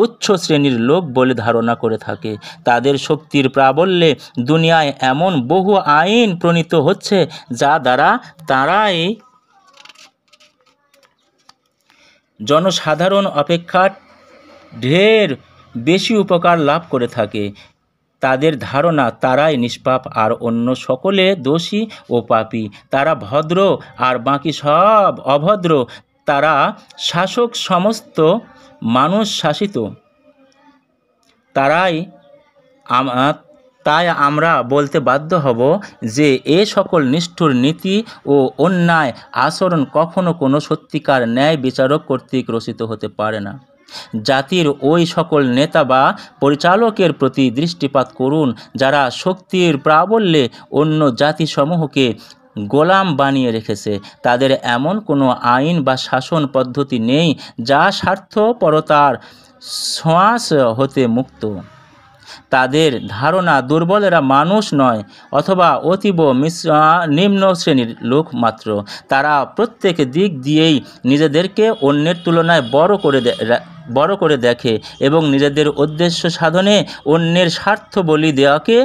উচ্চ শ্রেণীর লোক বলে ধারণা করে থাকে। তাদের শক্তির প্রাবল্যে দুনিয়ায় এমন বহু আইন প্রণীত হচ্ছে যা দ্বারা তারাই জনসাধারণ অপেক্ষা ঢের বেশি উপকার লাভ করে থাকে। তাদের ধারণা তারাই নিষ্পাপ আর অন্য সকলে দোষী ও পাপী। তারা ভদ্র আর বাকি সব অভদ্র। তারা শাসক, সমস্ত মানুষ শাসিত। তাই আমরা বলতে বাধ্য হব যে এ সকল নিষ্ঠুর নীতি ও অন্যায় আচরণ কখনো কোনো সত্যিকার ন্যায় বিচারক কর্তৃক রচিত হতে পারে না। জাতির ওই সকল নেতা বা পরিচালকের প্রতি দৃষ্টিপাত করুন, যারা শক্তির প্রাবল্যে অন্য জাতিসমূহকে গোলাম বানিয়ে রেখেছে। তাদের এমন কোনো আইন বা শাসন পদ্ধতি নেই যা স্বার্থপরতার ছোঁয়াচ হতে মুক্ত। তাদের ধারণা দুর্বলেরা মানুষ নয় অথবা অতীব নিম্ন শ্রেণীর লোক মাত্র। তারা প্রত্যেক দিক দিয়েই নিজেদেরকে অন্যের তুলনায় বড় করে দেখে এবং নিজেদের উদ্দেশ্য সাধনে অন্যের স্বার্থ বলি দেওয়াকে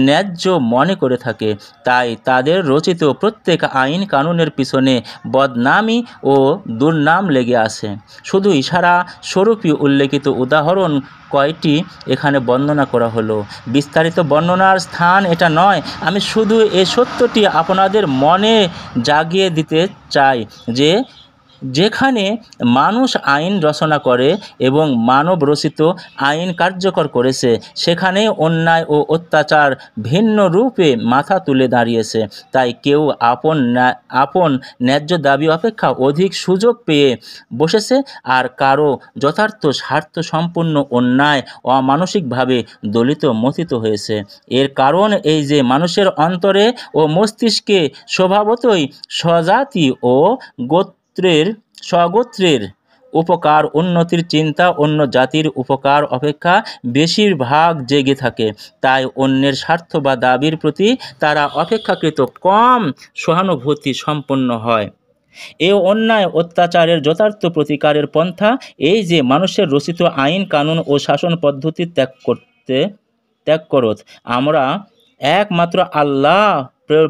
ন্যায্য মনে করে থাকে। তাই তাদের রচিত প্রত্যেক আইন কানুনের পিছনে বদনামি ও দুর্নাম লেগে আছে। শুধু ইশারা স্বরূপই উল্লেখিত উদাহরণ কয়টি এখানে বর্ণনা করা হলো। বিস্তারিত বর্ণনার স্থান এটা নয়। আমি শুধু এই সত্যটি আপনাদের মনে জাগিয়ে দিতে চাই যে যেখানে মানুষ আইন রচনা করে এবং মানব রচিত আইন কার্যকর করেছে, সেখানে অন্যায় ও অত্যাচার ভিন্ন রূপে মাথা তুলে দাঁড়িয়েছে। তাই কেউ আপন ন্যায্য দাবি অপেক্ষা অধিক সুযোগ পেয়ে বসেছে, আর কারো যথার্থ স্বার্থ সম্পূর্ণ অন্যায় অমানসিকভাবে দলিত মথিত হয়েছে। এর কারণ এই যে মানুষের অন্তরে ও মস্তিষ্কে স্বভাবতই স্বজাতি ও স্বগোত্রের উপকার উন্নতির চিন্তা অন্য জাতির উপকার অপেক্ষা বেশিরভাগ জেগে থাকে। তাই অন্যের স্বার্থ বা দাবির প্রতি তারা অপেক্ষাকৃত কম সহানুভূতি সম্পন্ন হয়। এ অন্যায় অত্যাচারের যথার্থ প্রতিকারের পন্থা এই যে মানুষের রচিত আইন কানুন ও শাসন পদ্ধতি ত্যাগ করত। আমরা একমাত্র আল্লাহ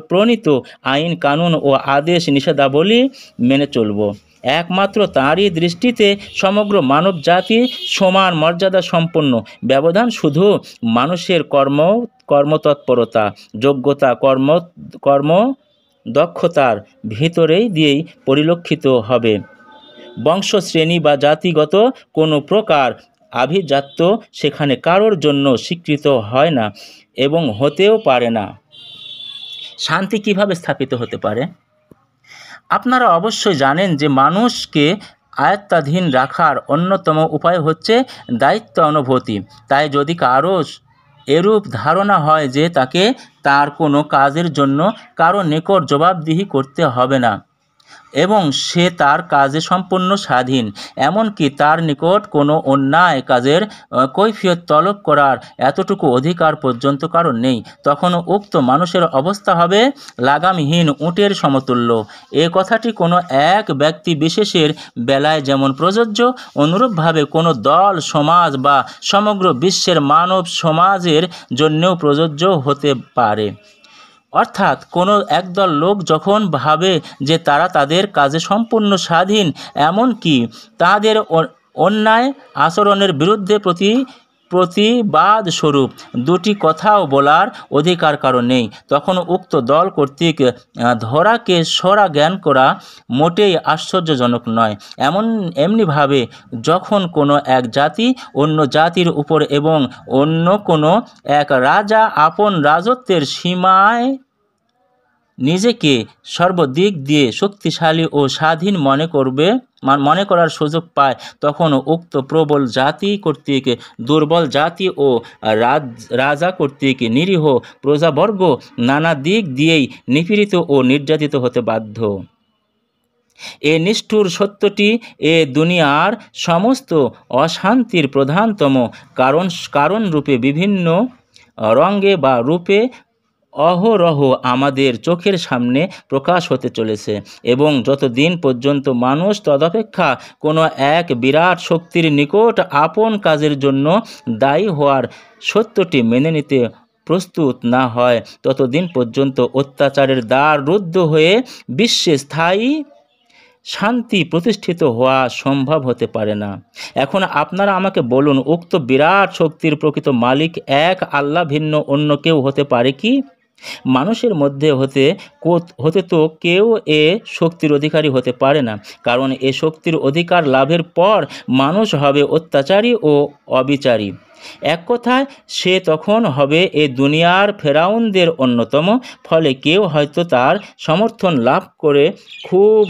প্রণীত আইন কানুন ও আদেশ নিষেধাবলী মেনে চলব। একমাত্র তাঁরই দৃষ্টিতে সমগ্র মানব জাতি সমান মর্যাদা সম্পন্ন। ব্যবধান শুধু মানুষের কর্মতৎপরতা, যোগ্যতা, কর্মদক্ষতার ভিতরেই দিয়েই পরিলক্ষিত হবে। বংশ, শ্রেণী বা জাতিগত কোনো প্রকার আভিজাত্য সেখানে কারোর জন্য স্বীকৃত হয় না এবং হতেও পারে না। শান্তি কিভাবে স্থাপিত হতে পারে? আপনারা অবশ্যই জানেন যে মানুষকে আয়ত্তাধীন রাখার অন্যতম উপায় হচ্ছে দায়িত্ব অনুভূতি। তাই যদি কারো এরূপ ধারণা হয় যে তাকে তার কোনো কাজের জন্য কারো নিকট জবাবদিহি করতে হবে না এবং সে তার কাজে সম্পূর্ণ স্বাধীন, এমনকি তার নিকট কোনো অন্যায় কাজের কৈফিয়ত তলব করার এতটুকু অধিকার পর্যন্ত কারণ নেই, তখন উক্ত মানুষের অবস্থা হবে লাগামহীন উটের সমতুল্য। এ কথাটি কোনো এক ব্যক্তি বিশেষের বেলায় যেমন প্রযোজ্য, অনুরূপভাবে কোনো দল, সমাজ বা সমগ্র বিশ্বের মানব সমাজের জন্যও প্রযোজ্য হতে পারে। অর্থাৎ কোনো একদল লোক যখন ভাবে যে তারা তাদের কাজে সম্পূর্ণ স্বাধীন, এমনকি তাদের অন্যায় আচরণের বিরুদ্ধে প্রতিবাদ স্বরূপ দুটি কথাও বলার অধিকার কারণ নেই, তখন উক্ত দল কর্তৃক ধরাকে সরা জ্ঞান করা মোটেই আশ্চর্যজনক নয়। এমনিভাবে যখন কোনো এক জাতি অন্য জাতির উপর এবং অন্য কোনো এক রাজা আপন রাজত্বের সীমায় নিজেকে সর্বদিক দিয়ে শক্তিশালী ও স্বাধীন মনে করার সুযোগ পায়, তখন উক্ত প্রবল জাতি কর্তৃক দুর্বল জাতি ও রাজা কর্তৃক নিরীহ প্রজাবর্গ নানা দিক দিয়েই নিপীড়িত ও নির্যাতিত হতে বাধ্য। এ নিষ্ঠুর সত্যটি এ দুনিয়ার সমস্ত অশান্তির প্রধানতম কারণরূপে বিভিন্ন রঙে বা রূপে অহরহ আমাদের চোখের সামনে প্রকাশ হতে চলেছে এবং যতদিন পর্যন্ত মানুষ তদপেক্ষা কোনো এক বিরাট শক্তির নিকট আপন কাজের জন্য দায়ী হওয়ার সত্যটি মেনে নিতে প্রস্তুত না হয়, ততদিন পর্যন্ত অত্যাচারের দ্বার রুদ্ধ হয়ে বিশ্বে স্থায়ী শান্তি প্রতিষ্ঠিত হওয়া সম্ভব হতে পারে না। এখন আপনারা আমাকে বলুন, উক্ত বিরাট শক্তির প্রকৃত মালিক এক আল্লাহ ভিন্ন অন্য কেউ হতে পারে কি? মানুষের মধ্যে হতে তো কেউ এ শক্তির অধিকারী হতে পারে না, কারণ এ শক্তির অধিকার লাভের পর মানুষ হবে অত্যাচারী ও অবিচারী। এক কথায় সে তখন হবে এ দুনিয়ার ফেরাউনদের অন্যতম। ফলে কেউ হয়তো তার সমর্থন লাভ করে খুব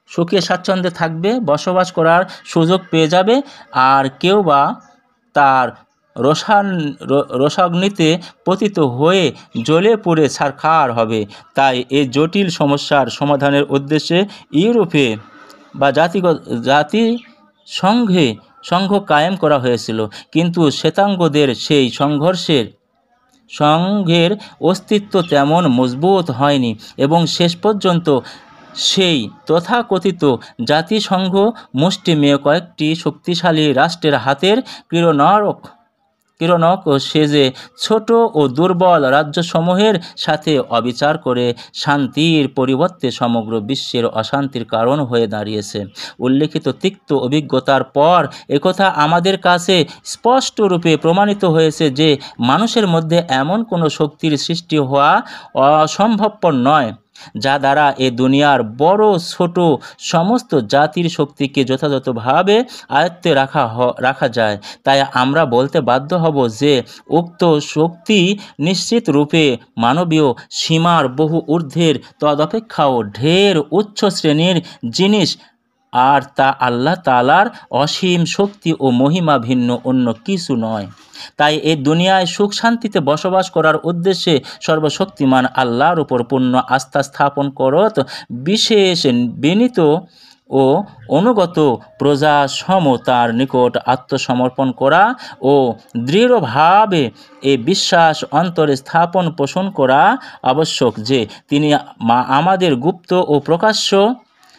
সুখে স্বাচ্ছন্দ্যে থাকবে, বসবাস করার সুযোগ পেয়ে যাবে, আর কেউ বা তার রসাগ্নিতে পতিত হয়ে জ্বলে পুড়ে ছারখার হবে। তাই এই জটিল সমস্যার সমাধানের উদ্দেশ্যে ইউরোপে বা জাতিসংঘে সংঘ কায়েম করা হয়েছিল, কিন্তু শ্বেতাঙ্গদের সেই সংঘের অস্তিত্ব তেমন মজবুত হয়নি এবং শেষ পর্যন্ত সেই তথাকথিত জাতিসংঘ মুষ্টিমেয় কয়েকটি শক্তিশালী রাষ্ট্রের হাতের কিরণক সেজে ছোট ও দুর্বল রাজ্যসমূহের সাথে অবিচার করে শান্তির পরিবর্তে সমগ্র বিশ্বের অশান্তির কারণ হয়ে দাঁড়িয়েছে। উল্লেখিত তিক্ত অভিজ্ঞতার পর একথা আমাদের কাছে স্পষ্টরূপে প্রমাণিত হয়েছে যে মানুষের মধ্যে এমন কোনো শক্তির সৃষ্টি হওয়া অসম্ভবপর নয়, যা দ্বারা এ দুনিয়ার বড় ছোট সমস্ত জাতির শক্তিকে যথাযথভাবে আয়ত্তে রাখা যায়। তাই আমরা বলতে বাধ্য হব যে উক্ত শক্তি নিশ্চিত রূপে মানবীয় সীমার বহু ঊর্ধ্বের, তদপেক্ষাও ঢের উচ্চ শ্রেণীর জিনিস, আর তা আল্লাহ তাআলার অসীম শক্তি ও মহিমা ভিন্ন অন্য কিছু নয়। তাই এই দুনিয়ায় সুখ শান্তিতে বসবাস করার উদ্দেশ্যে সর্বশক্তিমান আল্লাহর উপর পূর্ণ আস্থা স্থাপন করত, বিশেষ বিনীত ও অনুগত প্রজা সম তার নিকট আত্মসমর্পণ করা ও দৃঢ়ভাবে এ বিশ্বাস অন্তরে স্থাপন পোষণ করা আবশ্যক যে তিনি আমাদের গুপ্ত ও প্রকাশ্য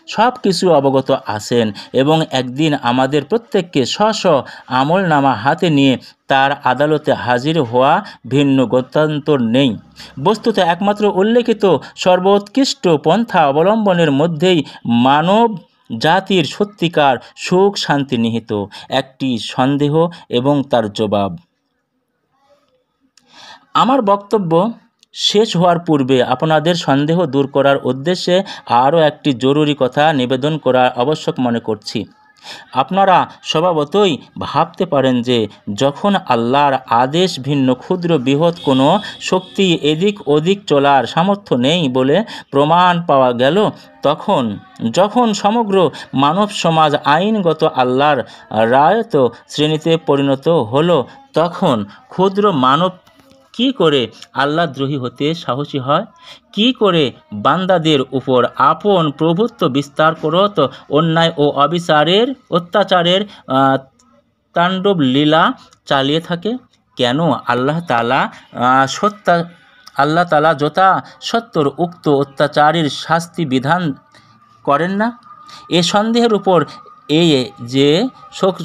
সব কিছু অবগত আছেন এবং একদিন আমাদের প্রত্যেককে স্ব আমলনামা হাতে নিয়ে তার আদালতে হাজির হওয়া ভিন্ন গত্যন্তর নেই। বস্তুত একমাত্র উল্লেখিত সর্বোৎকৃষ্ট পন্থা অবলম্বনের মধ্যেই মানব জাতির সত্যিকার সুখ শান্তি নিহিত। একটি সন্দেহ এবং তার জবাব। আমার বক্তব্য শেষ হওয়ার পূর্বে আপনাদের সন্দেহ দূর করার উদ্দেশ্যে আরও একটি জরুরি কথা নিবেদন করা আবশ্যক মনে করছি। আপনারা স্বভাবতই ভাবতে পারেন যে যখন আল্লাহর আদেশ ভিন্ন ক্ষুদ্র বৃহৎ কোনো শক্তি এদিক ওদিক চলার সামর্থ্য নেই বলে প্রমাণ পাওয়া গেল, যখন সমগ্র মানব সমাজ আইনগত আল্লাহর রায়ত শ্রেণীতে পরিণত হলো, তখন ক্ষুদ্র মানব কি করে আল্লাহদ্রোহী হতে সাহসী হয়? কি করে বান্দাদের উপর আপন প্রভুত্ব বিস্তার করত, অন্যায় ও অত্যাচারের তাণ্ডব লীলা চালিয়ে থাকে? কেন আল্লাহ তাআলা যথা সত্তর উক্ত অত্যাচারীর শাস্তি বিধান করেন না? এ সন্দেহের উপর এই যে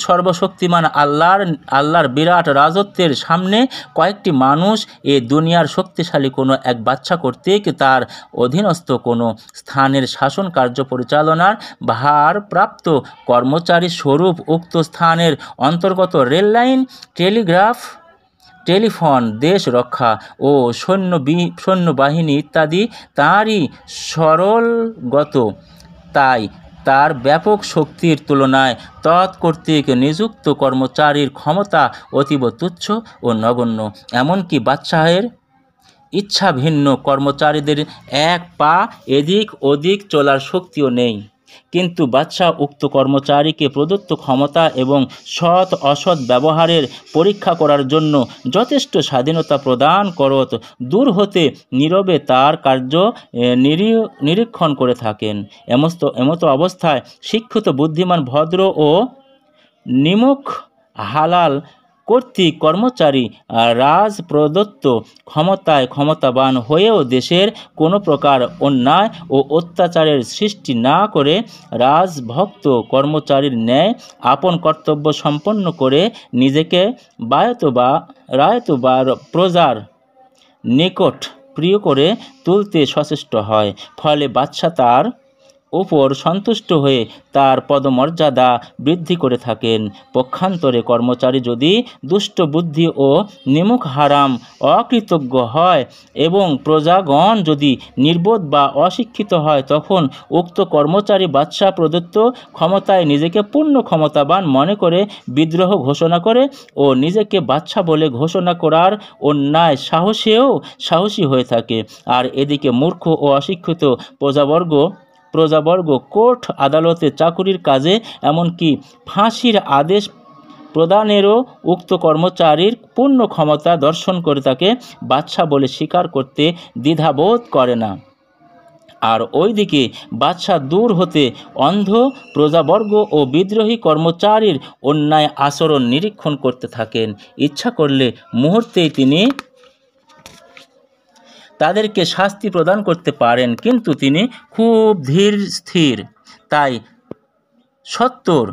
সর্বশক্তিমান আল্লাহর বিরাট রাজত্বের সামনে কয়েকটি মানুষ এ দুনিয়ার শক্তিশালী কোনো এক বাচ্চা কর্তৃক তার অধীনস্থ কোনো স্থানের শাসন কার্য পরিচালনার ভারপ্রাপ্ত কর্মচারী স্বরূপ উক্ত স্থানের অন্তর্গত রেললাইন, টেলিগ্রাফ, টেলিফোন, দেশ রক্ষা ও সৈন্যবাহিনী ইত্যাদি তাঁরই সরলগত। তাই তার ব্যাপক শক্তির তুলনায় তৎকর্তৃক নিযুক্ত কর্মচারীর ক্ষমতা অতীব তুচ্ছ ও নগণ্য। এমনকি বাদশাহের ইচ্ছা ভিন্ন কর্মচারীদের এক পা এদিক ওদিক চলার শক্তিও নেই। কিন্তু বাদশাহ উক্ত কর্মচারীকে প্রদত্ত ক্ষমতা এবং সৎ অসৎ ব্যবহারের পরীক্ষা করার জন্য যথেষ্ট স্বাধীনতা প্রদান করত দূর হতে নীরবে তার কার্য নিরীক্ষণ করে থাকেন। এমতো অবস্থায় শিক্ষিত, বুদ্ধিমান, ভদ্র ও নিমুখ হালাল কর্তৃক কর্মচারী রাজ প্রদত্ত ক্ষমতাবান হয়েও দেশের কোনো প্রকার অন্যায় ও অত্যাচারের সৃষ্টি না করে রাজভক্ত কর্মচারীর ন্যায় আপন কর্তব্য সম্পন্ন করে নিজেকে রায়ত বা প্রজার নিকট প্রিয় করে তুলতে সচেষ্ট হয়। ফলে বাদশাহ তার উপর সন্তুষ্ট হয়ে তার পদমর্যাদা বৃদ্ধি করে থাকেন। পক্ষান্তরে কর্মচারী যদি দুষ্ট বুদ্ধি ও নিমুখ হারাম অকৃতজ্ঞ হয় এবং প্রজাগণ যদি নির্বোধ বা অশিক্ষিত হয়, তখন উক্ত কর্মচারী বাদশাহ প্রদত্ত ক্ষমতায় নিজেকে পূর্ণ ক্ষমতাবান মনে করে বিদ্রোহ ঘোষণা করে ও নিজেকে বাদশাহ বলে ঘোষণা করার অন্যায় সাহসী হয়ে থাকে। আর এদিকে মূর্খ ও অশিক্ষিত প্রজাবর্গ কোর্ট আদালতে চাকুরির কাজে, এমনকি ফাঁসির আদেশ প্রদানেরও উক্ত কর্মচারীর পূর্ণ ক্ষমতা দর্শন করে তাকে বাদশাহ বলে স্বীকার করতে দ্বিধাবোধ করে না। আর ওইদিকে বাদশাহ দূর হতে অন্ধ প্রজাবর্গ ও বিদ্রোহী কর্মচারীর অন্যায় আচরণ নিরীক্ষণ করতে থাকেন। ইচ্ছা করলে মুহূর্তেই তিনি তাদেরকে শাস্তি প্রদান করতে পারেন, কিন্তু তিনি খুব ধীর স্থির, তাই সত্বর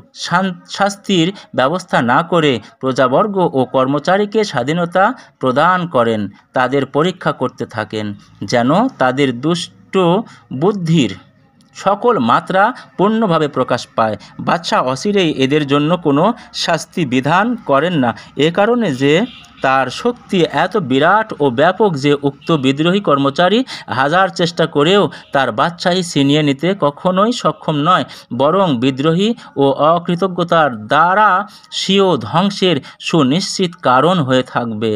শাস্তির ব্যবস্থা না করে প্রজাবর্গ ও কর্মচারীকে স্বাধীনতা প্রদান করেন। তাদের পরীক্ষা করতে থাকেন যেন তাদের দুষ্ট বুদ্ধির সকল মাত্রা পূর্ণভাবে প্রকাশ পায়। বাদশাহ অচিরেই এদের জন্য কোনো শাস্তি বিধান করেন না, এ কারণে যে তার শক্তি এত বিরাট ও ব্যাপক যে উক্ত বিদ্রোহী কর্মচারী হাজার চেষ্টা করেও তার বাদশাহী ছিনিয়ে নিতে কখনোই সক্ষম নয়, বরং বিদ্রোহী ও অকৃতজ্ঞতার দ্বারা স্বীয় ধ্বংসের সুনিশ্চিত কারণ হয়ে থাকবে।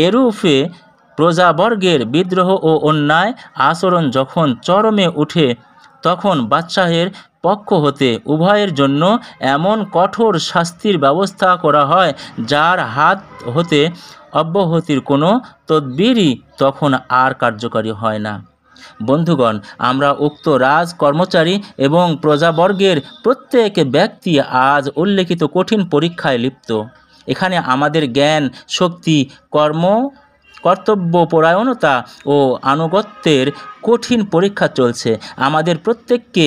এরূপে প্রজাবর্গের বিদ্রোহ ও অন্যায় আচরণ যখন চরমে উঠে, তখন বাদশাহের পক্ষ হতে উভয়ের জন্য এমন কঠোর শাস্তির ব্যবস্থা করা হয়, যার হাত হতে অব্যাহতির কোনো তদবিরই তখন আর কার্যকরী হয় না। বন্ধুগণ, আমরা উক্ত রাজ কর্মচারী এবং প্রজাবর্গের প্রত্যেক ব্যক্তি আজ উল্লেখিত কঠিন পরীক্ষায় লিপ্ত। এখানে আমাদের জ্ঞান, শক্তি, কর্তব্যপরায়ণতা ও আনুগত্যের কঠিন পরীক্ষা চলছে। আমাদের প্রত্যেককে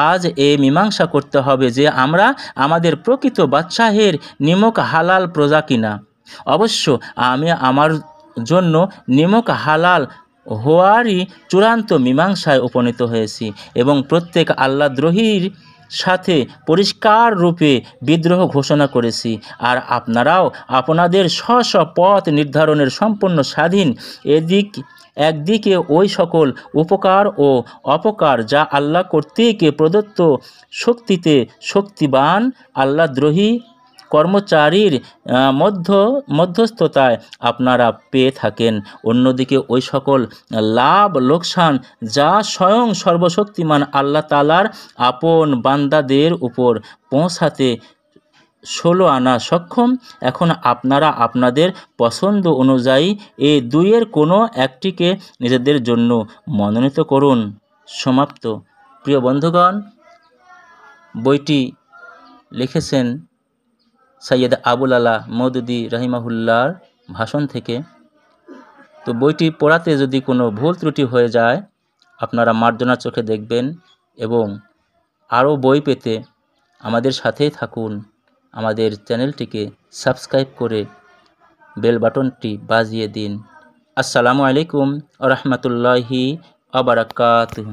আজ মীমাংসা করতে হবে যে আমরা আমাদের প্রকৃত বাদশাহের নিমক হালাল প্রজা কিনা। অবশ্য আমি আমার জন্য নিমক হালাল হওয়ারই চূড়ান্ত মীমাংসায় উপনীত হয়েছি এবং প্রত্যেক আল্লাহদ্রোহীর সাথে পরিষ্কার রূপে বিদ্রোহ ঘোষণা করেছি। আর আপনারাও আপনাদের স্ব পথ নির্ধারণের সম্পূর্ণ স্বাধীন। একদিকে ওই সকল উপকার ও অপকার যা আল্লাহ কর্তৃক প্রদত্ত শক্তিতে শক্তিবান আল্লাহদ্রোহী কর্মচারীর মধ্যস্থতায় আপনারা পেয়ে থাকেন, অন্যদিকে ওই সকল লাভ লোকসান যা স্বয়ং সর্বশক্তিমান আল্লাহ তাআলার আপন বান্দাদের উপর পৌঁছাতে 16 আনা সক্ষম। এখন আপনারা আপনাদের পছন্দ অনুযায়ী এই দুইয়ের কোনো একটিকে নিজেদের জন্য মনোনীত করুন। সমাপ্ত। প্রিয় বন্ধুগণ, বইটি লিখেছেন সৈয়দ আবুল আলা মওদুদী রাহিমাহুল্লাহর ভাষণ থেকে। তো বইটি পড়াতে যদি কোনো ভুল ত্রুটি হয়ে যায়, আপনারা মার্জনা চোখে দেখবেন এবং আরও বই পেতে আমাদের সাথেই থাকুন। আমাদের চ্যানেলটিকে সাবস্ক্রাইব করে বেল বাটনটি বাজিয়ে দিন। আসসালামু আলাইকুম ওয়া রাহমাতুল্লাহি ওয়া বারাকাতুহু।